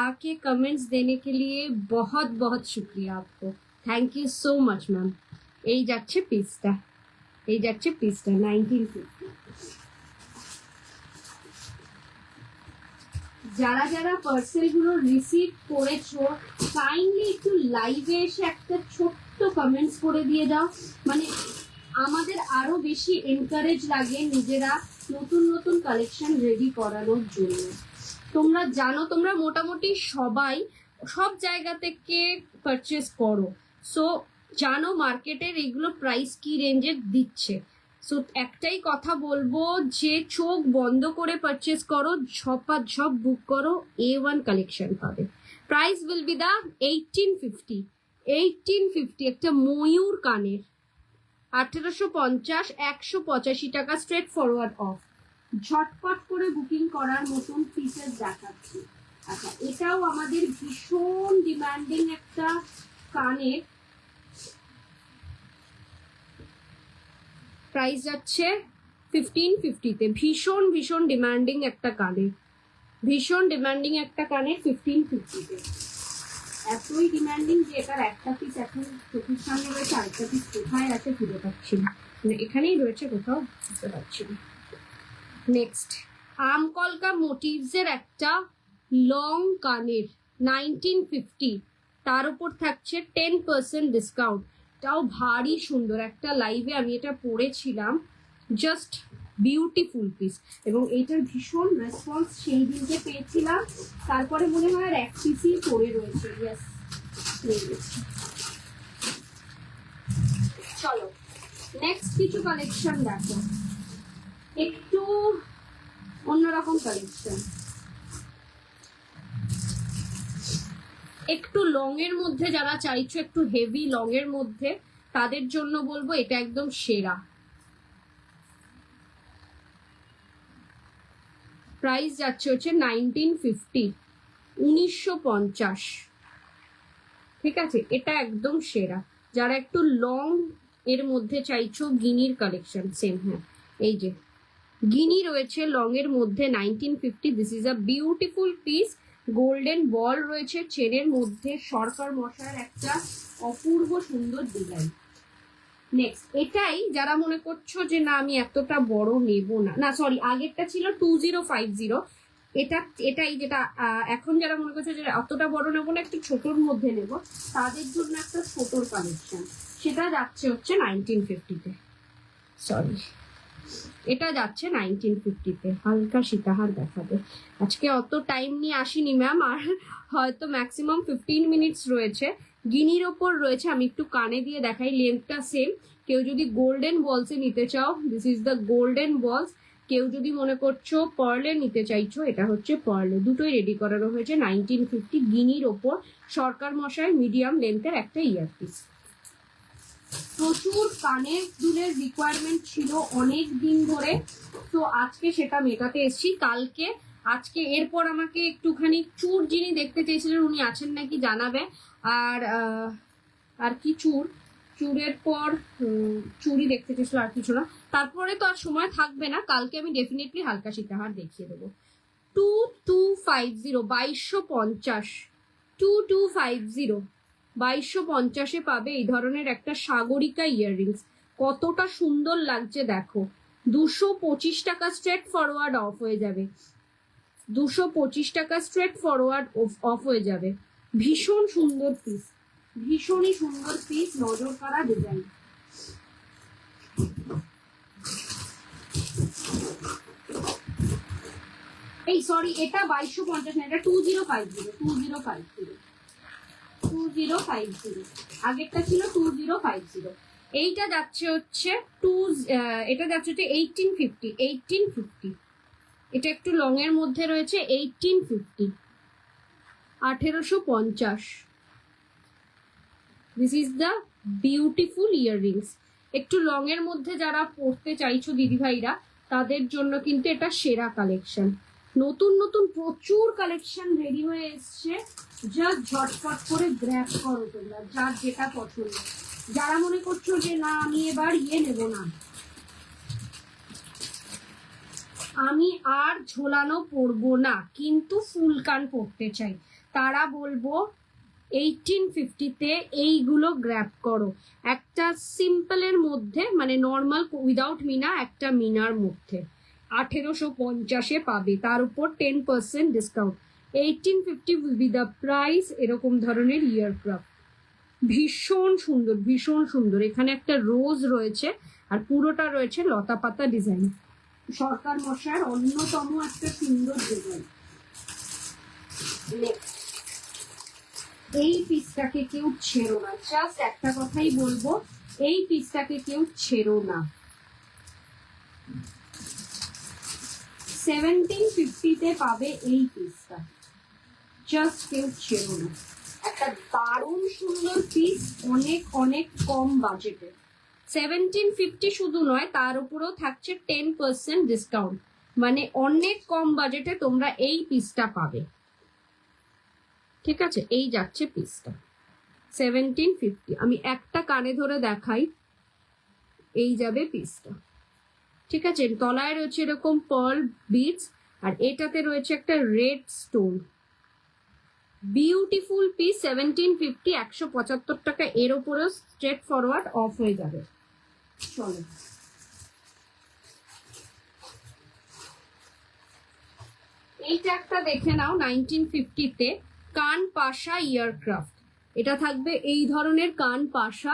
आके कमेंट्स देने के लिए बहुत बहुत शुक्रिया आपको, thank you so much ma'am. এই যাচ্ছে পিসটা, এই যাচ্ছে পিসটা 1950। যারা যারা পার্সেল গুলো রিসিভ করেছো কাইন্ডলি একটু লাইভে এসে একটা ছোট্ট কমেন্টস করে দিয়ে দাও, মানে আমাদের আরো বেশি এনকারেজ লাগে নিজেরা নতুন নতুন কালেকশন রেডি করানোর জন্য। তোমরা জানো তোমরা মোটামুটি সবাই সব জায়গা থেকে পারচেস করো, সো জানো মার্কেটের এগুলো প্রাইস কি রেঞ্জে দিচ্ছে। সো একটাই কথা বলবো যে চোখ বন্ধ করে পারচেস করো, ঝপ বুক করো, A1 কালেকশন পাবে। প্রাইস উইল বি দা 1850 একটা ময়ূর কানের 1850 185 টাকা স্ট্রেট ফরওয়ার্ড অফ। ঝটপট করে বুকিং করার মতন পিসেস দেখাচ্ছি। আচ্ছা এটাও আমাদের ভীষণ ডিমান্ডিং একটা কানের, প্রাইস যাচ্ছে 1550-তে। ভীষণ ভীষণ ডিমান্ডিং একটা কানের, ভীষণ ডিমান্ডিং একটা কানের 1550-তে। এতই ডিমান্ডিং যে এটার একটা পিস এখন চোখের সামনে রয়েছে, আরেকটা পিস কোথায় আছে খুঁজে পাচ্ছি না, মানে এখানেই রয়েছে কোথাও বুঝতে পারছি না। নেক্সট আমকলকা মোটিভস এর একটা লং কানের 1950, তার উপর থাকছে 10% ডিসকাউন্ট। এটাও ভারী সুন্দর একটা, লাইভে আমি এটা পরেছিলাম, জাস্ট বিউটিফুল পিস, এবং এইটার ভীষণ রেসপন্স সেই দিনকে পেয়েছিলাম। তারপরে মনে হয় আর এক পিসই পরে রয়েছে। ইয়েস, চলো নেক্সট কিছু কালেকশন দেখো, একটু অন্যরকম কালেকশন, একটু লং এর মধ্যে যারা চাইছো, একটু হেভি লং এর মধ্যে, তাদের জন্য বলবো এটা একদম সেরা। প্রাইস যাচ্ছে হচ্ছে 1950, 1950, ঠিক আছে, এটা একদম সেরা। যারা একটু লং এর মধ্যে চাইছো, গিনির কালেকশন সেম, হ্যাঁ এই যে গিনি রয়েছে লং এর মধ্যে 1950। This is a beautiful piece, golden ball রয়েছে চেনের মধ্যে, সরকার মশার একটা অপূর্ব সুন্দর ডিজাইন। নেক্সট এটাই যারা মনে করছো যে না আমি এতটা বড় নেব না, না সরি আগেরটা ছিল 2050, এটাই যেটা এখন যারা মনে করছো যে অতটা বড় নেবো না, একটু ছোটর মধ্যে নেব, তাদের জন্য একটা ছোটর কালেকশন, সেটা যাচ্ছে হচ্ছে 1950-তে। সরি, এটা যাচ্ছে 1950-তে। হালকা সীতাহার দেখাবে, আজকে অত টাইম নিয়ে আসিনি ম্যাম, আর হয়তো ম্যাক্সিমাম 15 মিনিটস রয়েছে। গিনির ওপর রয়েছে, আমি একটু কানে দিয়ে দেখাই, লেন্থটা সেম। কেউ যদি গোল্ডেন বলসে নিতে চাও, দিস ইজ দ্য গোল্ডেন বলস। কেউ যদি মনে করছো পার্লে নিতে চাইছো, এটা হচ্ছে পার্লে, দুটোই রেডি করানো হয়েছে 1950। গিনির ওপর সরকার মশাই মিডিয়াম লেন্থের একটা ইয়ারপিস। প্রচুর কানের দুলের রিকোয়ারমেন্ট ছিল অনেক দিন ধরে, তো আজকে সেটা মেটাতে এসেছি। আজকে এরপর আমাকে একটুখানি চুর যিনি দেখতে চেয়েছিলেন উনি আছেন নাকি জানাবে। আর কি চুরের পর চুরি দেখতে চেয়েছিল, আর কিছু না। তারপরে তো আর সময় থাকবে না, কালকে আমি ডেফিনেটলি হালকা সীতাহার দেখিয়ে দেবো। 2250, 2250, 2250, 2250-এ পাবে এই ধরনের একটা সাগরিকা ইয়াররিংস। কতটা সুন্দর লাগছে দেখো, 225 টাকা স্ট্রেট ফরওয়ার্ড অফ হয়ে যাবে, 225 টাকা স্ট্রেট ফরওয়ার্ড অফ হয়ে যাবে। ভীষণ সুন্দর পিস, ভীষণই সুন্দর পিস, নজর কাড়া ডিজাইন। এই সরি, এটা 2250 না, এটা 2050, 2050, আগেরটা ছিল 2050। এইটা যাচ্ছে হচ্ছে 1850, 1850। এটা একটু লং এর মধ্যে রয়েছে, 1850, 1850। This is the beautiful earrings. একটু লং এর মধ্যে যারা পড়তে চাইছো দিদিভাইরা, তাদের জন্য কিন্তু এটা সেরা কালেকশন। নতুন নতুন প্রচুর কালেকশন রেডি হয়ে এসছে, জাস্ট ঝটপট করে গ্র্যাব করো তোমরা, যার যেটা পছন্দ। যারা মনে করছো যে না আমি এবার নেব না, আমি আর ঝোলানো পরবো না কিন্তু ফুল কান পরতে চাই, তারা বলবো 1850-তে এইগুলো গ্র্যাব করো। একটা সিম্পলের মধ্যে, মানে নর্মাল উইদাউট মিনা, একটা মিনার মধ্যে 1850-এ পাবে, তার উপর 10% discount. 1850 will be the price. এরকম ধরনের ইয়ারক্রাফট ভীষণ সুন্দর, ভীষণ সুন্দর। এখানে একটা রোজ রয়েছে আর পুরোটা রয়েছে লতা পাতা ডিজাইন। সরকার মশাইয়ের অন্যতম একটা সুন্দর ডিজাইন। এই পিসটাকে কেউ ছেড়ো না, জাস্ট একটা কথাই বলবো, এই পিসটাকে কেউ ছেড়ো না। 1750 পাবে এই পিসটা, জাস্ট কেউ ছেড়ো না। একটা দারুণ সুন্দর পিস, অনেক অনেক কম বাজেটে। 1750 শুধু নয়, তার উপরেও থাকছে 10% ডিসকাউন্ট, মানে অনেক কম বাজেটে তোমরা এই পিসটা পাবে। ঠিক আছে, এই যাচ্ছে পিসটা 1750। আমি একটা কানে ধরে দেখাই, এই যাবে পিসটা। ঠিক আছে, তলায় রয়েছে এরকম পার্ল বিটস আর এটাতে রয়েছে একটা রেড স্টোন। বিউটিফুল পিস, 1750, 175 টাকা। এর উপরেও স্ট্রেট ফরওয়ার্ড অফ হয়ে যাবে। চলো এইটা একটা দেখে নাও, 1950-তে কান পাশা ইয়ারক্রাফট। এটা থাকবে এই ধরনের কান পাশা,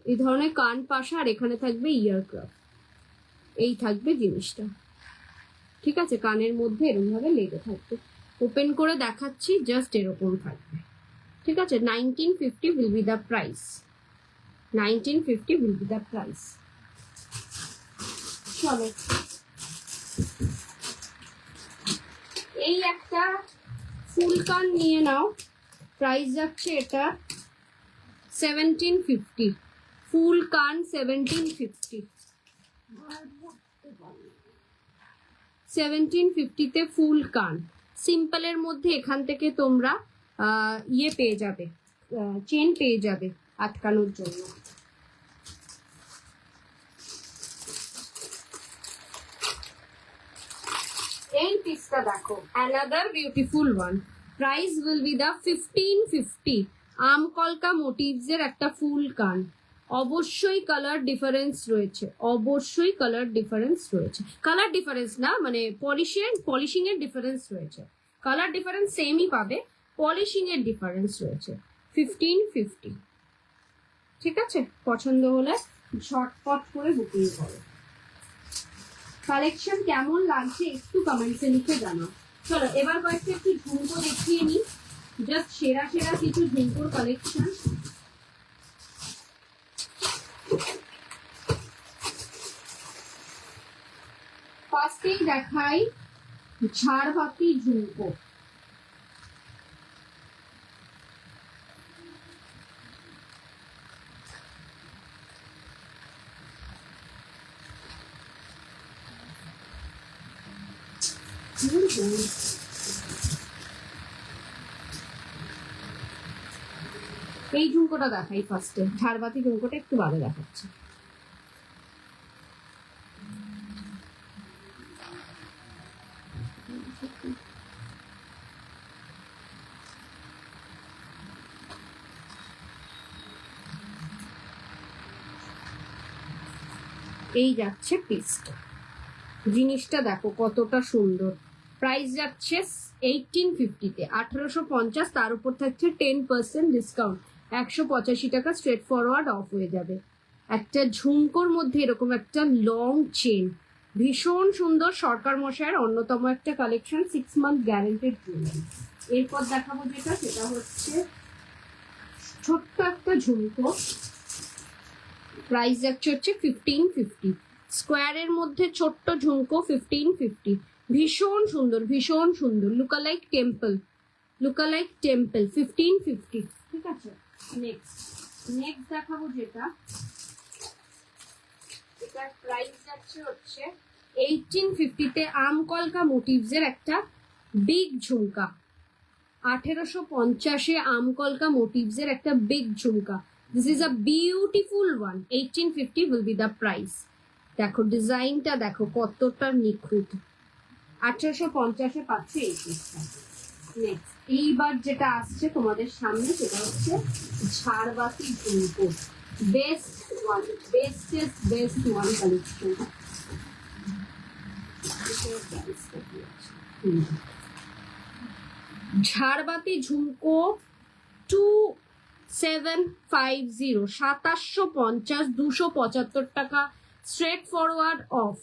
এই ধরনের কান পাশা, আর এখানে থাকবে ইয়ারক্রাফট। এই থাকবে জিনিসটা। ঠিক আছে, কানের মধ্যে এরকম ভাবে লেগে থাকবে। ওপেন করে দেখাচ্ছি, জাস্ট এরকম থাকবে। ঠিক আছে, 1950 will be the price, 1950 will be the price। চলো এই একটা ফুল কান নিয়ে নাও, প্রাইস যাচ্ছে এটা 1750। ফুল কান 1750, 1750-তে ফুল কান। সিম্পলের মধ্যে এখান থেকে তোমরা ইয়ে পেয়ে যাবে, চেন পেয়ে যাবে আটকানোর জন্য। এই পিসটা দেখো, another beautiful one. Price will be the 1550। আমকলকা মোটিভস এর একটা ফুল কান। অবশ্যই কালার ডিফারেন্স রয়েছে, অবশ্যই কালার ডিফারেন্স রয়েছে। কালার ডিফারেন্স না, মানে পলিশিং এর ডিফারেন্স রয়েছে। কালার ডিফারেন্স সেমই পাবে, পলিশিং এর ডিফারেন্স রয়েছে। 1550। ঠিক আছে, পছন্দ হলে ঝটপট করে বুকিং করো। কালেকশন কেমন লাগছে একটু কমেন্টসে লিখে জানাও। চলো এবার কয়েকটা একটু ঝুমকো দেখিয়ে নিই, জাস্ট সেরা সেরা কিছু ঝুমকোর কালেকশন। ফার্স্টেই দেখাই ঝাড়বাতি ঝুমকো। এই ঝুমকোটা দেখাই ফার্স্টে, ঝাড়বাতি ঝুমকোটা একটু বাদে দেখাচ্ছি। এই যাচ্ছে পিসটা, জিনিসটা দেখো কতটা সুন্দর। প্রাইস যাচ্ছে 1850-তে, 1850। তার উপর থাকছে 10% ডিসকাউন্ট, 185 টাকা স্ট্রেট ফরওয়ার্ড অফ হয়ে যাবে। একটা ঝুমকোর মধ্যে এরকম একটা লং চেন, ভীষণ সুন্দর। সরকার মশাইয়ের অন্যতম একটা কালেকশন, 6 মান্থ গ্যারেন্টেড জুয়েলারি। এরপর দেখাবো যেটা, সেটা হচ্ছে ছোট্ট একটা ঝুমকো। প্রাইস যাচ্ছে হচ্ছে 1550। স্কোয়ারের মধ্যে ছোট্ট ঝুমকো 1550, ভীষণ সুন্দর, ভীষণ সুন্দর। Lookalike temple, lookalike temple 1550। ঠিক আছে, নেক্সট দেখাবো যেটা, এটার প্রাইস যাচ্ছে হচ্ছে 1850-তে আমকলকা মোটিভস এর একটা বিগ ঝুমকা। 1850-এ আমকলকা মোটিভস এর একটা big jhumka. This is a beautiful one, 1850 will be the price. দেখো ডিজাইনটা দেখো কতটা নিখুঁত। 1850-এ পাচ্ছে এই পিসটা। নেক্সট এইবার যেটা আসছে তোমাদের সামনে, সেটা হচ্ছে ঝাড়বাতি ঝুমকো। Best one, best one collection. ঝাড়বাতি ঝুমকো 2750, 2750, 275 টাকা straight forward off.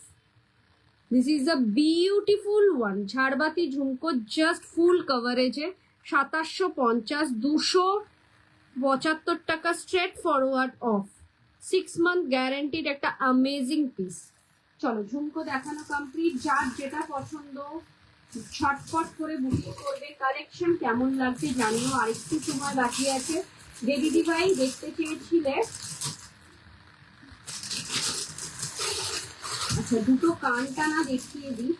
This is a beautiful one. ঝাড়বাতি ঝুমকো জাস্ট ফুল কভারেজে 2750, 275 টাকা straight forward off. 6 month guaranteed একটা অ্যামেজিং পিস। চলো ঝুমকো দেখানো কমপ্লিট। যার যেটা পছন্দ ছটফট করে বুকিং করবে। কালেকশন কেমন লাগছে জানিও, আরেকটু সময় বাকি আছে। যে দিদি ভাই দেখতে চেয়েছিলে, আচ্ছা দুটো কান টানা দেখিয়ে দিই।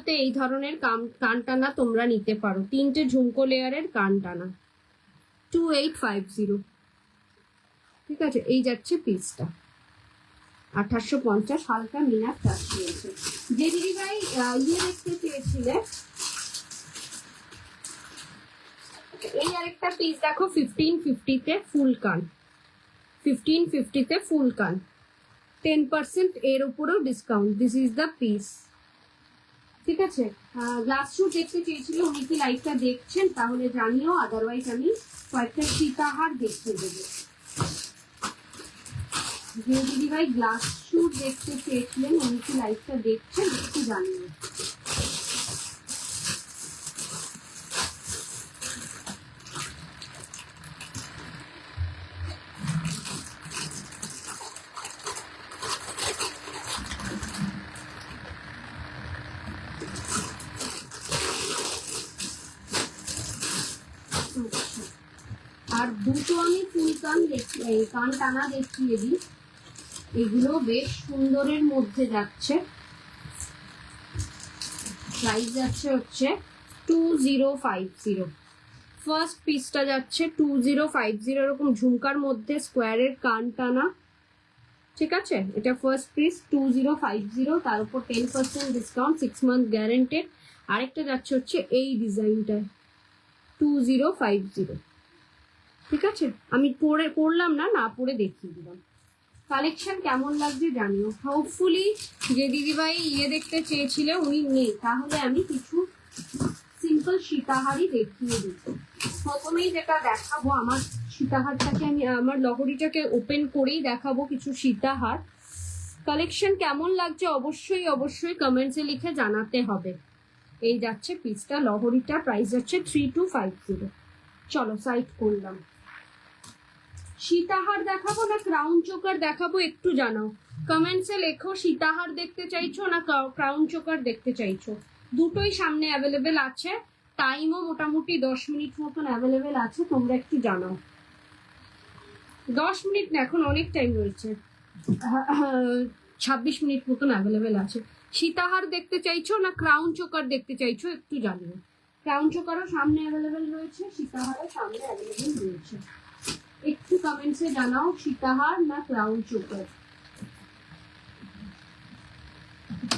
তে এই ধরনের কান টানা তোমরা নিতে পারো। 3টে ঝুমকো লেয়ারের কান টানা 2850। ঠিক আছে, এই যাচ্ছে পিসটা 2850, হালকা মিনার টাচ রয়েছে। যে দিদি ভাই দেখতে চেয়েছিলে, এই আরেকটা পিস দেখো 1550 ফুল কান, 1550 ফুল কান, 10% এর উপরেও discount. This is the piece. ঠিক আছে, গ্লাস শুট দেখতে চেয়েছিল, উনি কি লাইভটা দেখছেন তাহলে জানিও, আদারওয়াইজ আমি কয়েকটা সীতাহার দেখতে দেবো। যে দিদি ভাই গ্লাস শুট দেখতে চেয়েছিলেন, উনি কি লাইভটা দেখছেন একটু জানিও। আর দুটো আমি ফুল কান কান টানা দেখিয়ে দিই। এগুলো বেশ সুন্দরের মধ্যে যাচ্ছে। প্রাইস যাচ্ছে হচ্ছে 2050। ফার্স্ট পিসটা যাচ্ছে 2050, এরকম ঝুমকার মধ্যে স্কোয়ারের কান টানা। ঠিক আছে, এটা ফার্স্ট পিস 2050, তার উপর 10% ডিসকাউন্ট, 6 মান্থ গ্যারেন্টেড। আরেকটা যাচ্ছে হচ্ছে এই ডিজাইনটায় 2050। ঠিক আছে, আমি পড়লাম না পড়ে দেখিয়ে দিলাম। কালেকশন কেমন লাগছে জানিও। হোপফুলি যে দিদিভাই দেখতে চেয়েছিলে উনি নেই, তাহলে আমি কিছু সিম্পল সীতাহারই দেখিয়ে দিই। প্রথমেই যেটা দেখাবো, আমার সীতাহারটাকে আমি আমার লহরিটাকে ওপেন করেই দেখাবো কিছু সীতাহার। কালেকশন কেমন লাগছে অবশ্যই কমেন্টসে লিখে জানাতে হবে। এই যাচ্ছে পিসটা, লহরিটা, প্রাইস যাচ্ছে 3250। চলো সাইড করলাম। সীতাহার দেখাবো না ক্রাউন চোকার দেখাবো একটু জানাও, কমেন্টসে লেখো। সীতাহার দেখতে চাইছো না ক্রাউন চোকার দেখতে চাইছো? দুটোই সামনে অ্যাভেলেবেল আছে, টাইমও মোটামুটি 10 মিনিট মতন অ্যাভেলেবেল আছে, তোমরা একটু জানাও। 10 মিনিট না, এখন অনেক টাইম রয়েছে, 26 মিনিট মতন অ্যাভেলেবেল আছে। সীতাহার দেখতে চাইছো না ক্রাউন চোকার দেখতে চাইছো একটু জানিও। ক্রাউন চোকারও সামনে অ্যাভেলেবেল রয়েছে, সীতাহারও সামনে অ্যাভেলেবেল রয়েছে। একটু কমেন্টসে জানাও সীতাহার না ক্রাউন চোকার।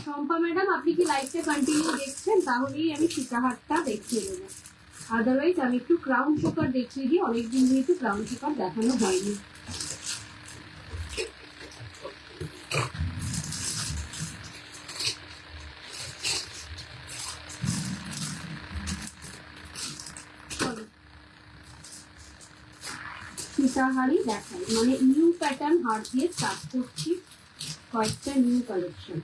শম্পা ম্যাডাম, আপনি কি লাইভটা কন্টিনিউ দেখছেন? তাহলেই আমি সীতাহারটা দেখিয়ে দেবো, আদারওয়াইজ আমি একটু ক্রাউন চোকার দেখিয়ে দিই। অনেকদিন যেহেতু ক্রাউন চোকার দেখানো হয়নি। সীতাহারই দেখাই, মানে নিউ প্যাটার্ন হার দিয়ে স্টার্ট করছি কয়েকটা নিউ কালেকশন।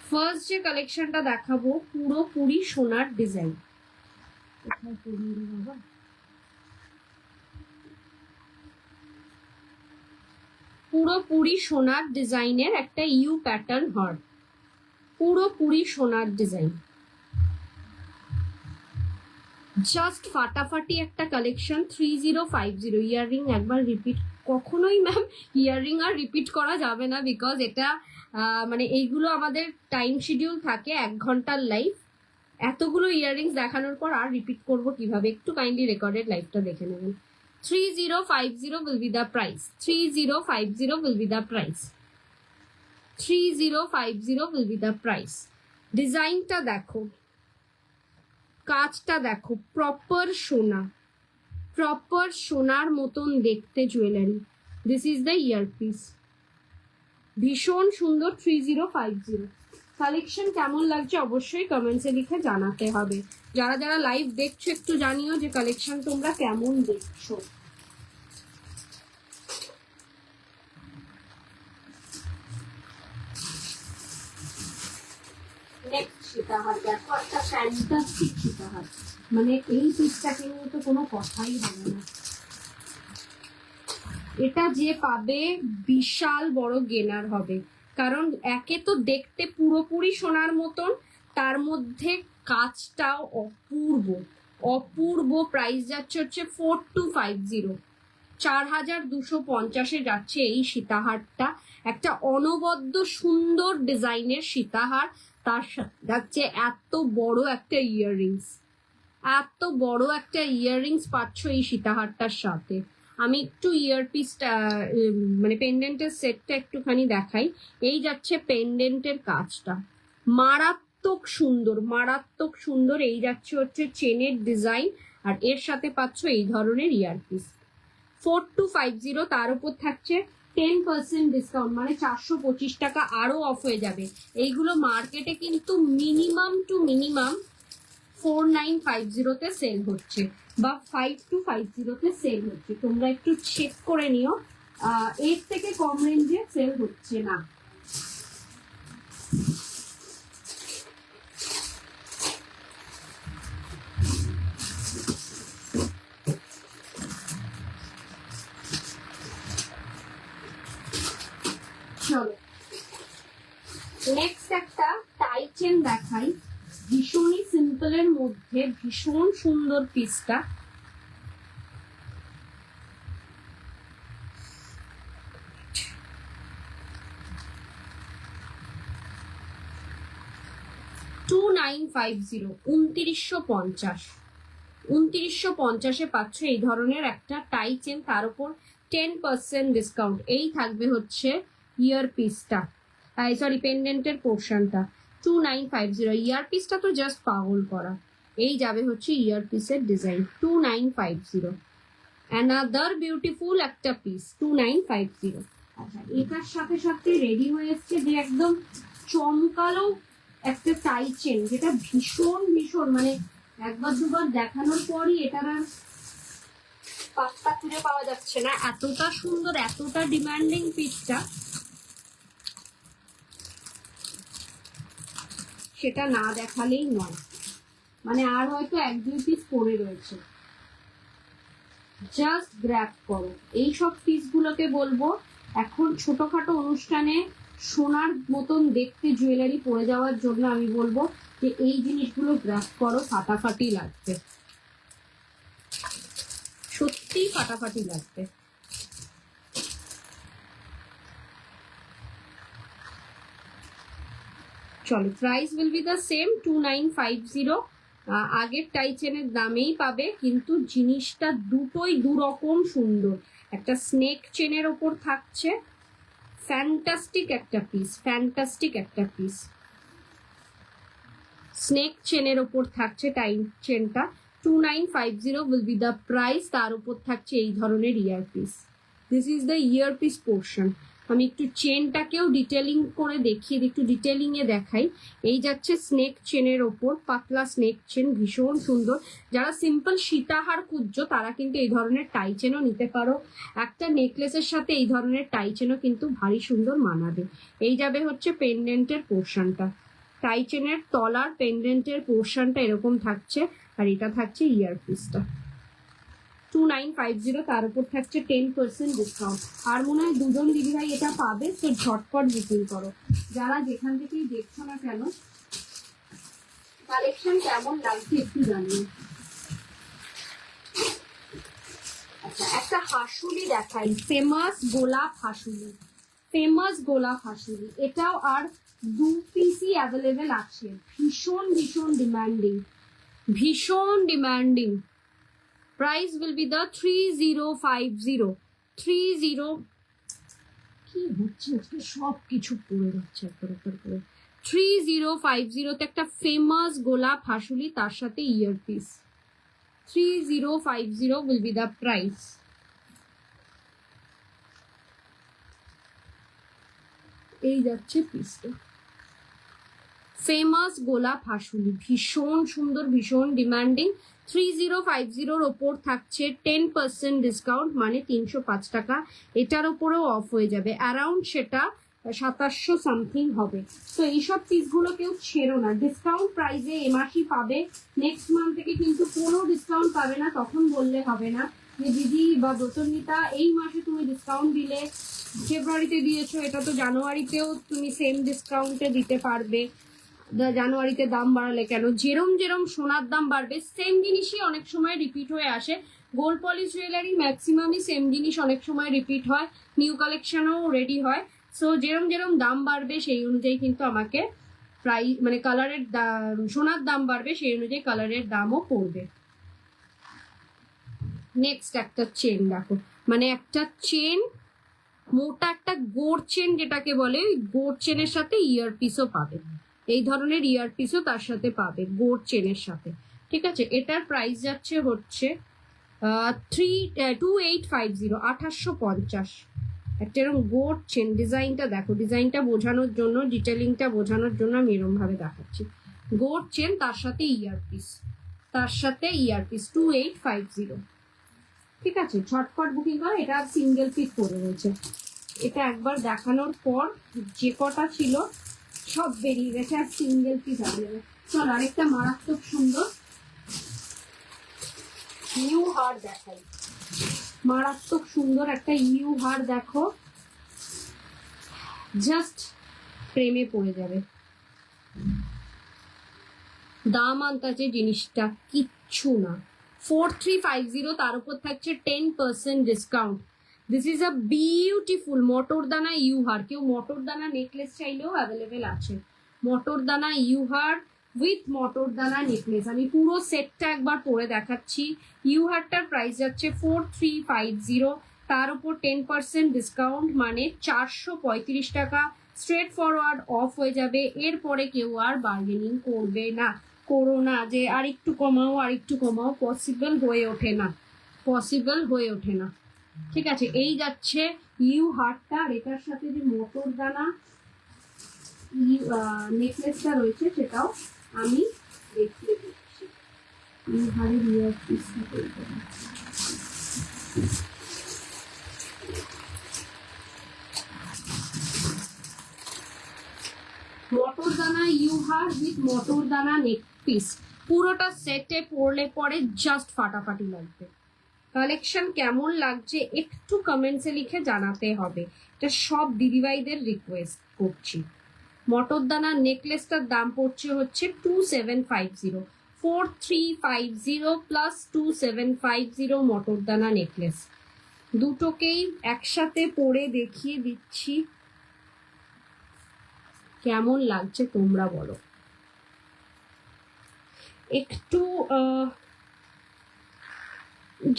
ফার্স্ট যে কালেকশনটা দেখাবো পুরোপুরি সোনার ডিজাইন। পুরোপুরি সোনার ডিজাইনের একটা ইউ প্যাটার্ন হার, পুরোপুরি সোনার ডিজাইন, জাস্ট ফাটাফাটি একটা কালেকশন। 3050 ইয়াররিং একবার রিপিট, কখনোই ম্যাম ইয়াররিং আর রিপিট করা যাবে না, বিকজ এটা মানে এইগুলো আমাদের টাইম শিডিউল থাকে 1 ঘন্টার লাইভ। এতগুলো ইয়াররিংস দেখানোর পর আর রিপিট করবো কিভাবে? একটু কাইন্ডলি রেকর্ডেড লাইভটা দেখে নেবেন। 3050 will be the price, 3050 will be the price। 3050 will be the price. ডিজাইনটা দেখো, কাজটা দেখো, প্রপার সোনার মতন দেখতে jewellery. This is the earpiece, ভীষণ সুন্দর। 3050 কালেকশন কেমন লাগছে অবশ্যই কমেন্টসে লিখে জানাতে হবে। যারা যারা লাইভ দেখছো একটু জানিও যে কালেকশন তোমরা কেমন দেখছো। নেক্সট সীতাহার দেখো, একটা ফ্যান্টাস্টিক সীতাহার, মানে এই পিসটাকে নিয়ে তো কোনো কথাই হবে না। এটা যে পাবে বিশাল বড় গেনার হবে, কারণ একে তো দেখতে পুরোপুরি সোনার মতন, তার মধ্যে কাজটাও অপূর্ব। প্রাইস যাচ্ছে হচ্ছে 4250, 4250 যাচ্ছে এই সীতাহারটা। একটা অনবদ্য সুন্দর ডিজাইনের সীতাহার, তার সাথে যাচ্ছে এত বড় একটা ইয়াররিংস পাচ্ছ এই সীতাহারটার সাথে। আমি একটু ইয়ারপিসটা মানে পেন্ডেন্টের সেটটা একটুখানি দেখাই। এই যাচ্ছে পেন্ডেন্টের কাজটা, মারাত্মক সুন্দর। এই যাচ্ছে হচ্ছে চেনের ডিজাইন, আর এর সাথে পাচ্ছ এই ধরনের ইয়ারপিস। 4250, তার উপর থাকছে 10% ডিসকাউন্ট, মানে 425 টাকা আরো অফ হয়ে যাবে। এইগুলো মার্কেটে কিন্তু মিনিমাম 4950-তে সেল হচ্ছে, বা 5250-তে সেল হচ্ছে। তোমরা একটু চেক করে নিও, এর থেকে কম রেঞ্জে সেল হচ্ছে না। চলো নেক্সট একটা টাই চেন দেখাই, ভীষণই সিম্পলের মধ্যে ভীষণ সুন্দর পিসটা। $2950, 2950 পাচ্ছ এই ধরনের একটা টাই চেন, তার উপর 10% ডিসকাউন্ট। এই থাকবে হচ্ছে ইয়ার পিসটা, সরি পেন্ডেন্টের পোর্শনটা। 2950, ইয়ার পিসটা তো জাস্ট পাগল করা। এই যাবে হচ্ছে ইয়ার পিসের ডিজাইন, 2950। অ্যানাদার বিউটিফুল একটা পিস, 2950। আচ্ছা, এটার সাথে সাথে রেডি হয়ে এসছে যে একদম চমকালো একটা টাই চেন, যেটা ভীষণ মানে একবার দুবার দেখানোর পরই এটার আর পাত্তা খুঁজে পাওয়া যাচ্ছে না, এতটা সুন্দর, এতটা ডিমান্ডিং পিসটা। সেটা না দেখালেই নয়, মানে আর হয়তো 1-2 পিস পড়ে রয়েছে, জাস্ট গ্র্যাব করো। এইসব পিসগুলোকে বলবো এখন ছোটখাটো অনুষ্ঠানে সোনার মতন দেখতে জুয়েলারি পরে যাওয়ার জন্য আমি বলবো যে এই জিনিসগুলো গ্র্যাব করো, ফাটাফাটি লাগবে, সত্যি ফাটাফাটি লাগবে। চলো, price will be the same, 2950। আগের টাই চেনের দামেই পাবে, কিন্তু জিনিসটা দুটোই দুরকম সুন্দর। একটা স্নেক চেনের ওপর থাকছে, ফ্যান্টাস্টিক একটা পিস, স্নেক চেনের ওপর থাকছে টাই চেনটা। 2950 উইল বি দ্য প্রাইস, তার উপর থাকছে এই ধরনের earpiece. This is the earpiece portion. আমি একটু চেনটাকেও ডিটেলিং করে দেখিয়ে একটু ডিটেলিং এ দেখাই। এই যাচ্ছে স্নেক চেনের ওপর, পাতলা স্নেক চেন, ভীষণ সুন্দর। যারা সিম্পল সীতাহার খুঁজছো তারা কিন্তু এই ধরনের টাই চেনও নিতে পারো। একটা নেকলেসের সাথে এই ধরনের টাই চেনও কিন্তু ভারী সুন্দর মানাবে। এই যাবে হচ্ছে পেন্ডেন্টের পোর্শনটা, টাই চেনের তলার পেন্ডেন্টের পোর্শনটা এরকম থাকছে, আর এটা থাকছে ইয়ারপিসটা। 2950, তার উপর থাকছে 10% ডিসকাউন্ট। আর মনে হয় দুজন দিদিভাই এটা পাবে, তো ঝটপট বুকিং করো। যারা যেখান থেকেই দেখছো না কেন, কালেকশন কেমন লাগছে একটু জানিও। আচ্ছা, একটা হাসুলি দেখাই, ফেমাস গোলাপ হাসুলি। এটাও আর 2 পিসই অ্যাভেলেবেল আছে, ভীষণ demanding. Price will be the 3050, 30 কি হচ্ছে আজকে, সব কিছু পড়ে যাচ্ছে একবার একবার করে। 3050 তে একটা ফেমাস গোলাপ হাসুলি, তার সাথে earpiece. 3050 will be the price. এই যাচ্ছে পিসটা, ফেমাস গোলাপ হাসুলি, ভীষণ সুন্দর, ভীষণ ডিমান্ডিং। 3050 ওপর থাকছে 10% ডিসকাউন্ট, মানে 305 টাকা। এটার ওপরেও অফ হয়ে যাবে, অ্যারাউন্ড সেটা 2700 সামথিং হবে। তো এইসব পিসগুলো কেউ ছেড়ো না, ডিসকাউন্ট প্রাইসে এ মাসই পাবে। নেক্সট মান্থ থেকে কিন্তু কোনো ডিসকাউন্ট পাবে না, তখন বললে হবে না যে দিদি বা ব্রতনিতা এই মাসে তুমি ডিসকাউন্ট দিলে, ফেব্রুয়ারিতে দিয়েছো, এটা তো জানুয়ারিতেও তুমি সেম ডিসকাউন্টে দিতে পারবে, জানুয়ারিতে দাম বাড়ালে কেন? যেরম যেরম সোনার দাম বাড়বে সেম জিনিসই অনেক সময় রিপিট হয়ে আসে। গোল্ড পলিশ জুয়েলারি ম্যাক্সিমামই সেম জিনিস অনেক সময় রিপিট হয়, নিউ কালেকশনও রেডি হয়। সো যেরম যেরম দাম বাড়বে সেই অনুযায়ী কিন্তু আমাকে প্রাইস, মানে কালারের সোনার দাম বাড়বে সেই অনুযায়ী কালারের দামও পড়বে। নেক্সট একটা চেন দেখো, মানে একটা চেন, মোটা একটা গোড় চেন যেটাকে বলে, ওই গোড় চেনের সাথে ইয়ারপিসও পাবে। এই ধরনের ইয়ারপিসও তার সাথে পাবে গোল্ড চেনের সাথে। ঠিক আছে, এটার প্রাইস যাচ্ছে হচ্ছে 2850, 2850। একটা এরকম গোল্ড চেন, ডিজাইনটা দেখো, ডিজাইনটা বোঝানোর জন্য, ডিটেলিংটা বোঝানোর জন্য আমি এরকম ভাবে দেখাচ্ছি। গোল্ড চেন তার সাথে ইয়ারপিস, তার সাথে ইয়ারপিস 2850। ঠিক আছে, ঝটপট বুকিং করো। এটা সিঙ্গেল পিস পড়ে রয়েছে, এটা একবার দেখানোর পর যে কটা ছিল সব বেরিয়ে গেছে, আর সিঙ্গেল পিস আছে। চল আরেকটা মারাত্মক সুন্দর ইউ হার দেখাই, মারাত্মক সুন্দর একটা ইউ হার দেখো, জাস্ট প্রেমে পড়ে যাবে। দাম আনতাছে জিনিসটা কিচ্ছু না, 4350, তার উপর থাকছে 10% discount. This is a beautiful মটরদানা ইউহার। কেউ মটরদানা নেকলেস চাইলেও অ্যাভেলেবেল আছে, মটরদানা ইউহার উইথ মটরদানা নেকলেস। আমি পুরো সেটটা একবার পরে দেখাচ্ছি। ইউহারটার প্রাইস যাচ্ছে 4350, তার উপর 10% ডিসকাউন্ট, মানে 435 টাকা। স্ট্রেট ফরওয়ার্ড অফ হয়ে যাবে, এরপরে কেউ আর বার্গেনিং করবে না। করো না যে আর একটু কমাও, আর একটু কমাও, পসিবল হয়ে ওঠে না, পসিবল হয়ে ওঠে না। ঠিক আছে, এই যাচ্ছে ইউ হারটা, আর এটার সাথে যে মটরদানা নেকলেসটা রয়েছে সেটাও আমি দেখিয়ে দিচ্ছি। ইউ হারের ইয়ার পিসটা করবো, মটরদানা ইউহার উইথ মটরদানা নেক পিস, পুরোটা সেটে পরলে পরে জাস্ট ফাটাফাটি লাগবে। কালেকশন কেমন লাগছে একটু কমেন্টসে লিখে জানাতে হবে, এটা সব দিদিভাইদের রিকোয়েস্ট করছি। মটরদানা নেকলেসটার দাম পড়ছে হচ্ছে 2750, 4350 প্লাস 2750 মটরদানা নেকলেস। দুটোকেই একসাথে পরে দেখিয়ে দিচ্ছি কেমন লাগছে তোমরা বলো। একটু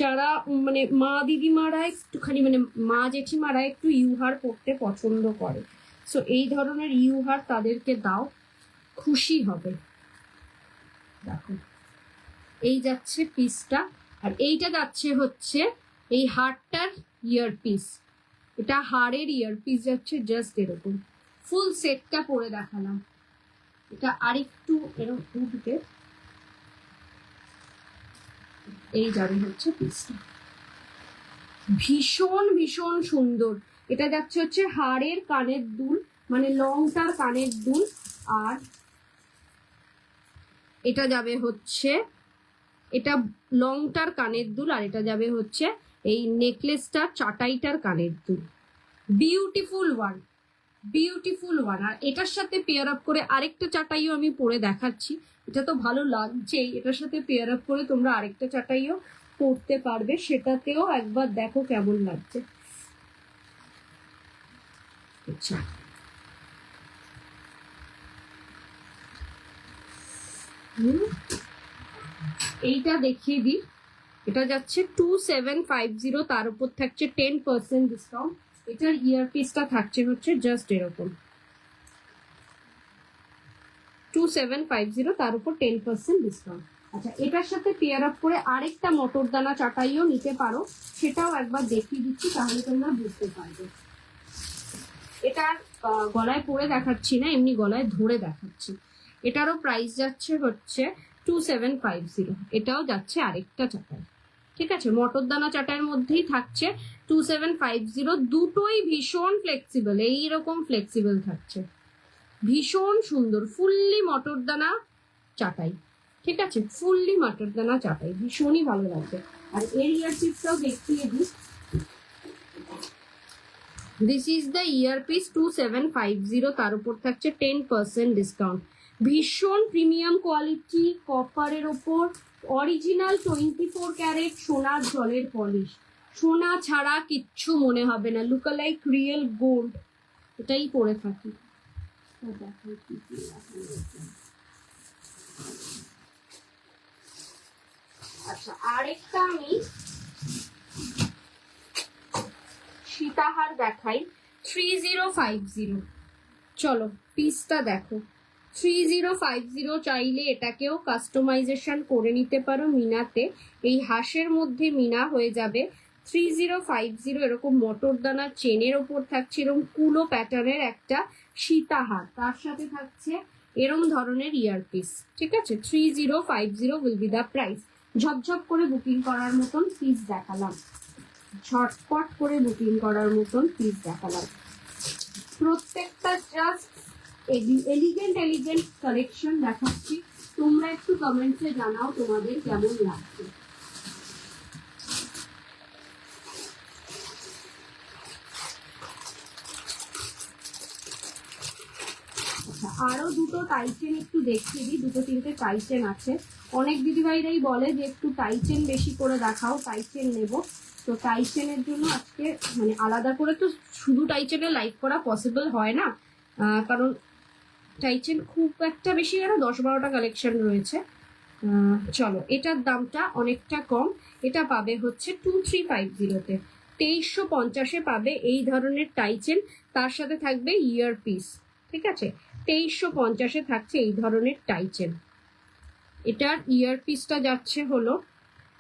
যারা মানে মা দিদিমারা একটুখানি, মানে মা জেঠিমারা একটু ইউহার পড়তে পছন্দ করে, সো এই ধরনের ইউহার তাদেরকে দাও, খুশি হবে। দেখো এই যাচ্ছে পিসটা, আর এইটা যাচ্ছে হচ্ছে এই হারটার ইয়ারপিস, এটা হারের ইয়ারপিস যাচ্ছে জাস্ট এরকম। ফুল সেটটা পরে দেখালাম, এটা আরেকটু এরকম উঠবে, এই যাবে হচ্ছে পিসটা, ভীষণ ভীষণ সুন্দর। এটা যাচ্ছে হচ্ছে হাড়ের কানের দুল, মানে লংটার কানের দুল, আর এটা যাবে হচ্ছে, এটা লংটার কানের দুল, আর এটা যাবে হচ্ছে এই নেকলেসটার চাটাইটার কানের দুল। Beautiful one, beautiful one. আর এটার সাথে পেয়ার আপ করে আরেকটা চাটাইও আমি পরে দেখাচ্ছি, এটা তো ভালো লাগছেই, এটার সাথে পেয়ার আপ করে তোমরা আরেকটা চাটাইও পরতে পারবে, সেটাতেও একবার দেখো কেমন লাগছে। আচ্ছা, এইটা দেখিয়ে দিই, এটা যাচ্ছে 2750, তার উপর থাকছে 10% ডিসকাউন্ট, এটার ইয়ারপিসটা থাকছে হচ্ছে জাস্ট এরকম 2750, তার উপর 10% ডিসকাউন্ট। আচ্ছা, এটার সাথে পেয়ার আপ করে আরেকটা মটরদানা চাটাইও নিতে পারো, সেটাও একবার দেখিয়ে দিচ্ছি, তাহলে তোমরা বুঝতে পারবে। এটা গলায় পরে দেখাচ্ছি না, এমনি গলায় ধরে দেখাচ্ছি। এটারও প্রাইস যাচ্ছে হচ্ছে 2750, এটাও যাচ্ছে আরেকটা চাটাই। ঠিক আছে, মটরদানা চাটাইয়ের মধ্যেই থাকছে 2750। দুটোই ভীষণ ফ্লেক্সিবল, এইরকম ফ্লেক্সিবল থাকছে, ভীষণ সুন্দর, ফুললি মটরদানা চাটাই। ঠিক আছে, ফুললি মটরদানা চাটাই, ভীষণই ভালো লাগবে। আর এর ইয়ারপিসটাও দেখিয়ে দিই। দিস ইজ দ্য ইয়ারপিস 2750, তার উপর থাকছে 10% ডিসকাউন্ট। ভীষণ প্রিমিয়াম কোয়ালিটি, কপারের ওপর অরিজিনাল 24 ক্যারেট সোনার জলের পলিশ, সোনা ছাড়া কিচ্ছু মনে হবে না, লুক লাইক রিয়েল গোল্ড। এটাই পরে থাকি। আচ্ছা, আরেকটা আমি সীতাহার দেখাই 3050। চলো পিসটা দেখো। 3050 চাইলে এটাকেও কাস্টমাইজেশন করে নিতে পারো মিনাতে, এই হাঁসের মধ্যে মিনা হয়ে যাবে। 3050 এরকম মটরদানা চেনের ওপর থাকছে এরকম কুলো প্যাটার্নের একটা সীতাহার, তার সাথে থাকছে এরম ধরনের ইয়ারপিস। ঠিক আছে, 3050 উইল বি দ্য প্রাইস। ঝপঝপ করে বুকিং করার মতন পিস দেখালাম, ঝটপট করে বুকিং করার মতন পিস দেখালাম। প্রত্যেকটা জাস্ট এলিগেন্ট কালেকশন দেখাচ্ছি, তোমরা একটু কমেন্টসে জানাও তোমাদের কেমন লাগছে। আরো দুটো টাইচেন একটু দেখিয়ে দিই, দুটো তিনটে টাইচেন আছে। অনেক দিদিভাইরাই বলে যে একটু টাইচেন বেশি করে দেখাও, টাইচেন নেব। তো টাইচেনের জন্য আজকে মানে আলাদা করে তো শুধু টাইচেনের লাইভ করা পসিবল হয় না, কারণ টাইচেন খুব একটা বেশি না, 10-12টা কালেকশন রয়েছে। চলো, এটার দামটা অনেকটা কম, এটা পাবে হচ্ছে 2350-তে, 2350-এ পাবে এই ধরনের টাইচেন, তার সাথে থাকবে ইয়ারপিস। ঠিক আছে, 2350-এ থাকছে এই ধরনের টাইচেন। এটার ইয়ারপিসটা যাচ্ছে হলো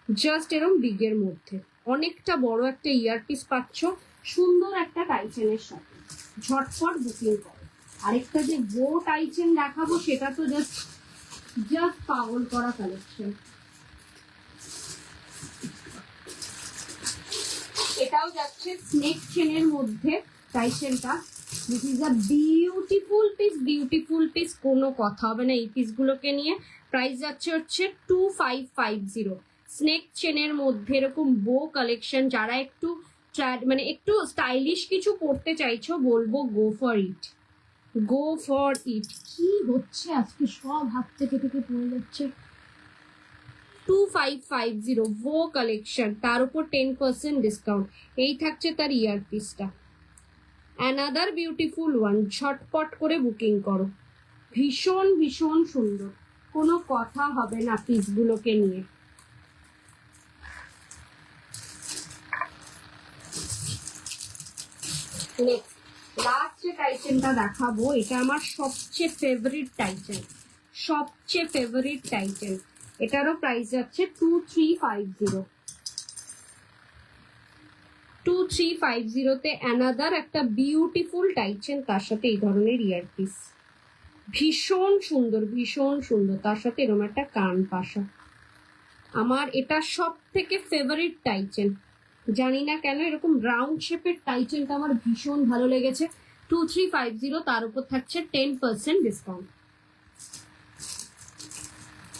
জাস্ট এরম বিগের মধ্যে, অনেকটা বড় একটা ইয়ারপিস পাচ্ছ সুন্দর একটা টাইচেনের সাথে। ঝটপট বুকিং করো। আরেকটা যে বো টাইচেন দেখাবো সেটা তো জাস্ট পাগল করা কালেকশন। এটাও যাচ্ছে স্নেক চেনের মধ্যে টাইচেনটা। This is a beautiful piece, কোনো কথা হবে না এই পিসগুলোকে নিয়ে। প্রাইস যাচ্ছে হচ্ছে 2550। স্নেক চেনের মধ্যে এরকম বো কালেকশন, যারা একটু মানে একটু স্টাইলিশ কিছু পড়তে চাইছো, বলবো গো ফর ইট। কি হচ্ছে আজকে, সব হাত থেকে পড়ে যাচ্ছে। 2550 ভো কালেকশন, তার উপর 10% ডিসকাউন্ট। এই থাকছে তার ইয়ারপিসটা, অ্যানাদার বিউটিফুল ওয়ান। ঝটপট করে বুকিং করো, ভীষণ সুন্দর, কোনো কথা হবে না পিসগুলোকে নিয়ে। নেক্সট লাস্ট যে টাইচেনটা দেখাবো, এটা আমার সবচেয়ে ফেভারিট টাইচেন। এটারও প্রাইস যাচ্ছে 2350-তে অ্যানাদার একটা বিউটিফুল টাইচেন, তার সাথে এই ধরনের ইয়ারপিস, ভীষণ সুন্দর, তার সাথে এরকম একটা কান পাশা। আমার এটা সব থেকে ফেভারিট টাইচেন, জানি না কেন এরকম রাউন্ড শেপের টাইচেনটা আমার ভীষণ ভালো লেগেছে। 2350, তার উপর থাকছে 10% ডিসকাউন্ট।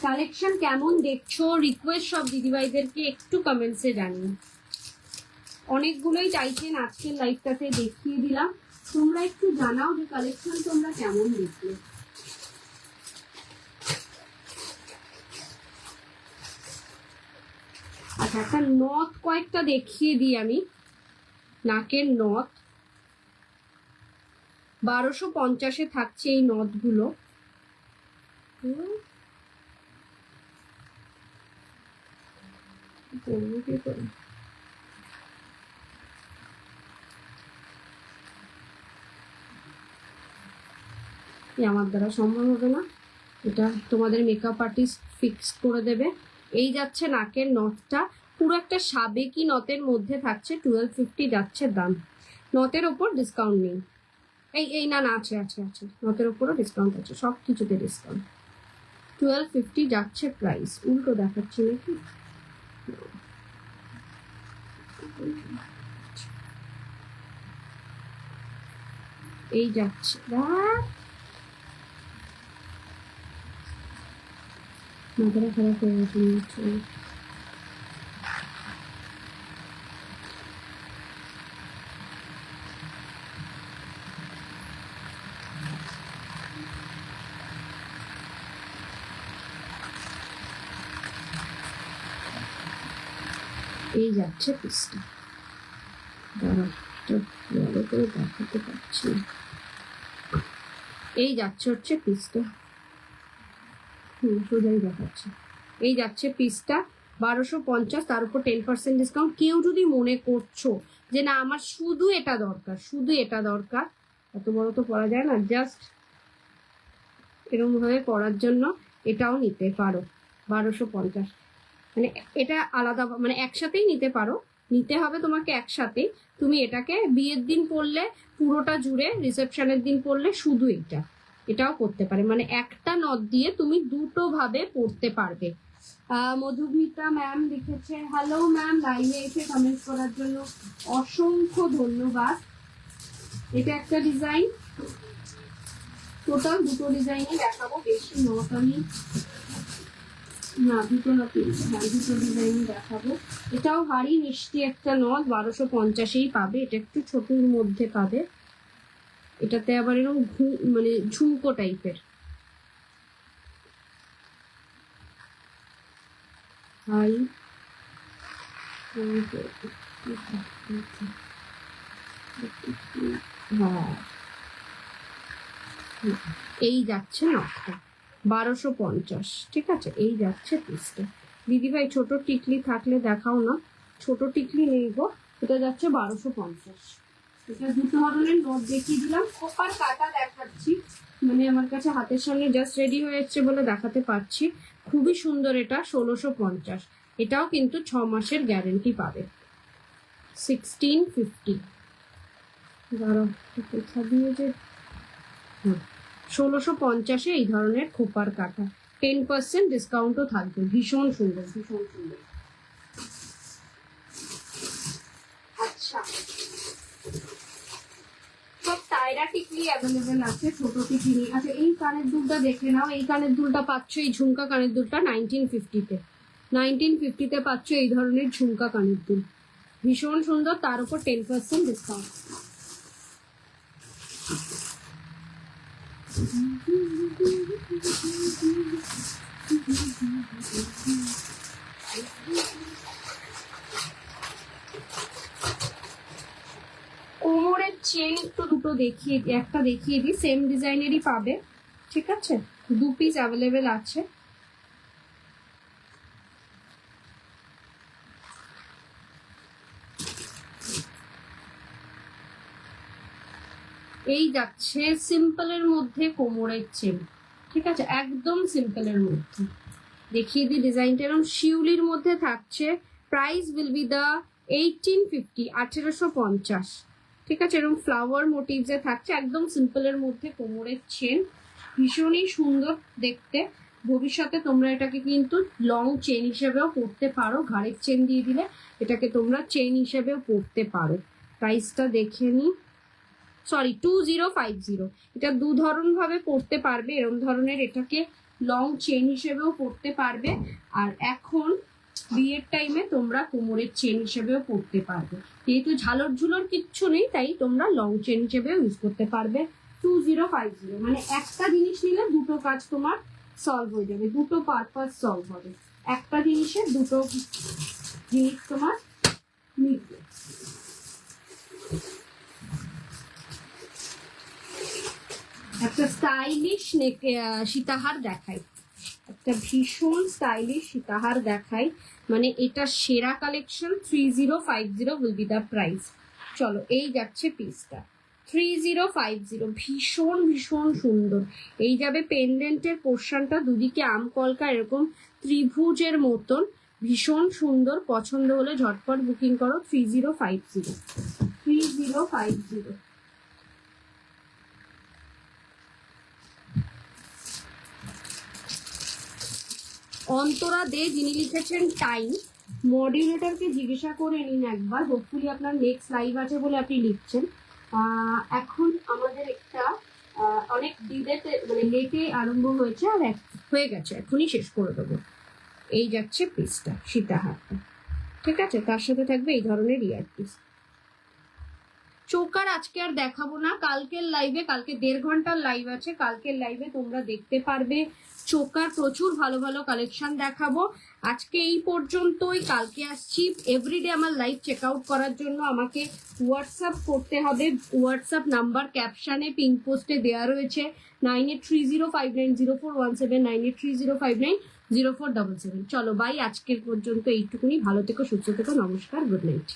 কালেকশন কেমন দেখছো, রিকোয়েস্ট সব দিদিভাইদেরকে একটু কমেন্টসে জানিয়ে। অনেকগুলোই টাইচেন আজকের লাইভটাতে দেখিয়ে দিলাম, তোমরা একটু জানাও যে কালেকশন তোমরা কেমন দেখলে। আচ্ছা, একটা নথ কয়েকটা দেখিয়ে দিই আমি। নাকের নথ 1250-এ থাকছে এই নথগুলো। আমার দ্বারা সম্ভব হবে না, এটা তোমাদের মেকআপ আর্টিস্ট ফিক্স করে দেবে। এই যাচ্ছে নাকের নথটা, পুরো একটা সাবেকি নথের মধ্যে থাকছে, 1250 যাচ্ছে দাম। নথের ওপর ডিসকাউন্ট নেই, এই না না আছে আছে আছে, নথের ওপরও ডিসকাউন্ট আছে, সব কিছুতে ডিসকাউন্ট। 1250 যাচ্ছে প্রাইস। উল্টো দেখাচ্ছি নাকি? এই যাচ্ছে, মাথাটা খারাপ হয়ে গেছে। এই যাচ্ছে পিসটা, দাঁড়া ভালো করে দেখাতে পারছি। এই যাচ্ছে হচ্ছে পিসটা, সোজাই দেখাচ্ছে। এই যাচ্ছে পিসটা 1250, তার উপর 10% ডিসকাউন্ট। কেউ যদি মনে করছো যে না আমার শুধু এটা দরকার, শুধু এটা দরকার, এত বড় তো পরা যায় না, জাস্ট এরকম ভাবে পরার জন্য এটাও নিতে পারো 1250। মানে এটা আলাদা, মানে একসাথেই নিতে পারো, নিতে হবে তোমাকে একসাথে। তুমি এটাকে বিয়ের দিন পরলে পুরোটা জুড়ে, রিসেপশনের দিন পরলে শুধু এটাও করতে পারে, মানে একটা নথ দিয়ে তুমি দুটো ভাবে পড়তে পারবে। মধুমিতা ম্যাম লিখেছে, হ্যালো ম্যাম, লাইভে এসে কমেন্ট করার জন্য অসংখ্য ধন্যবাদ। এটা একটা ডিজাইন, টোটাল দুটো ডিজাইনই দেখাবো, বেশি নথ আমি না, দুটো না তিনটে, হ্যাঁ দুটো ডিজাইন দেখাবো। এটাও ভারী মিষ্টি একটা নথ, 1250-এই পাবে। এটা একটু ছোটর মধ্যে পাবে, এটাতে আবার এরকম মানে ঝুমকো টাইপের। হাই হ্যাঁ, এই যাচ্ছে নথটা 1250, ঠিক আছে। এই যাচ্ছে পিসটা। দিদিভাই ছোট টিকলি থাকলে দেখাও না, ছোট টিকলি নেই গো। এটা যাচ্ছে 1250। এটা দুটো ধরনের নোট দেখিয়ে দিলাম, খোপার কাটা দেখাচ্ছি, মানে আমার কাছে হাতের সামনে জাস্ট রেডি হয়ে যাচ্ছে বলে দেখাতে পারছি। খুবই সুন্দর, এটা 1650। এটাও কিন্তু 6 মাসের গ্যারেন্টি পাবে। 1650, দাঁড়াও কোথা দিয়ে যে, 1650-এ এই ধরনের খোপার কাটা, 10% ডিসকাউন্টও থাকবে। ভীষণ সুন্দর, ভীষণ সুন্দর। আচ্ছা, সব টায়রা টিকলি অ্যাভেলেবেল আছে, ছোট টিকলি। আচ্ছা, এই কানের দুলটা দেখে নাও, এই কানের দুলটা পাচ্ছ, এই ঝুমকা কানের দুলটা 1950-তে। 1950-তে পাচ্ছ এই ধরনের ঝুমকা কানের দুল, ভীষণ সুন্দর, তার উপর 10% ডিসকাউন্ট। কোমরের চেন একটু দুটো দেখিয়ে দিই, একটা দেখিয়ে দিই, সেম ডিজাইনেরই পাবে, ঠিক আছে। 2 পিস অ্যাভেলেবেল আছে। এই যাচ্ছে সিম্পলের মধ্যে কোমরের চেন, ঠিক আছে, একদম সিম্পলের মধ্যে। দেখিয়ে দিই ডিজাইনটা, এরকম শিউলির মধ্যে থাকছে। প্রাইস উইল বি দা 1850, 1850, ঠিক আছে। এরকম ফ্লাওয়ার মোটিভসে থাকছে, একদম সিম্পলের মধ্যে কোমরের চেন, ভীষণই সুন্দর দেখতে। ভবিষ্যতে তোমরা এটাকে কিন্তু লং চেন হিসেবেও পরতে পারো, ঘাড়ের চেন দিয়ে দিলে এটাকে তোমরা চেন হিসেবেও পরতে পারো। প্রাইসটা দেখে নিই, সরি 2050। এটা দু ধরন ভাবে পরতে পারবে, এরকম ধরনের এটাকে লং চেন হিসেবেও পরতে পারবে, আর এখন বিয়ের টাইমে তোমরা কোমরের চেন হিসেবেও পরতে পারবে। যেহেতু ঝালর ঝুলর কিচ্ছু নেই, তাই তোমরা লং চেন হিসেবেও ইউজ করতে পারবে। 2050, মানে একটা জিনিস নিলে দুটো কাজ তোমার সলভ হয়ে যাবে, দুটো পারপাস সলভ হবে, একটা জিনিসের দুটো জিনিস তোমার মিলবে। একটা স্টাইলিশ সীতাহার দেখাই, একটা ভীষণ স্টাইলিশ সীতাহার দেখাই, মানে এটা সেরা collection. 3050 will be the price. চলো, এই যাচ্ছে পিসটা, 3050, ভীষণ ভীষণ সুন্দর। এই যাবে পেন্ডেন্টের পোর্শনটা দুদিকে আম কলকা এরকম ত্রিভুজের মতন, ভীষণ সুন্দর। পছন্দ হলে ঝটপট বুকিং করো। 3050, 3050। অন্তরা দে, যিনি লিখেছেন টাইম, মডিউলেটরকে জিজ্ঞাসা করে নিন একবার। হোপফুলি আপনার নেক্সট লাইভ আছে বলে আপনি লিখছেন। এখন আমাদের একটা অনেক ডিলেতে মানে লেটে আরম্ভ হয়েছে, আর হয়ে গেছে, এখনই শেষ করে দেবো। এই যাচ্ছে পিসটা, সীতাহারটা, ঠিক আছে? তার সাথে থাকবে এই ধরনের ইয়ার পিস। চোকার আজকে আর দেখাবো না, কালকের লাইভে, কালকে 1.5 ঘন্টার লাইভ আছে, কালকের লাইভে তোমরা দেখতে পারবে চোকার প্রচুর ভালো ভালো কালেকশন দেখাবো। আজকে এই পর্যন্তই, কালকে আসছি। এভরিডে আমার লাইভ চেক আউট করার জন্য আমাকে হোয়াটসঅ্যাপ করতে হবে। হোয়াটসঅ্যাপ নাম্বার ক্যাপশনে পিঙ্ক পোস্টে দেওয়া রয়েছে, 9830590417, 9830590477। চলো বাই, আজকের পর্যন্ত এইটুকুনি। ভালো থেকো, সুস্থ থেকো, নমস্কার, গুড নাইট।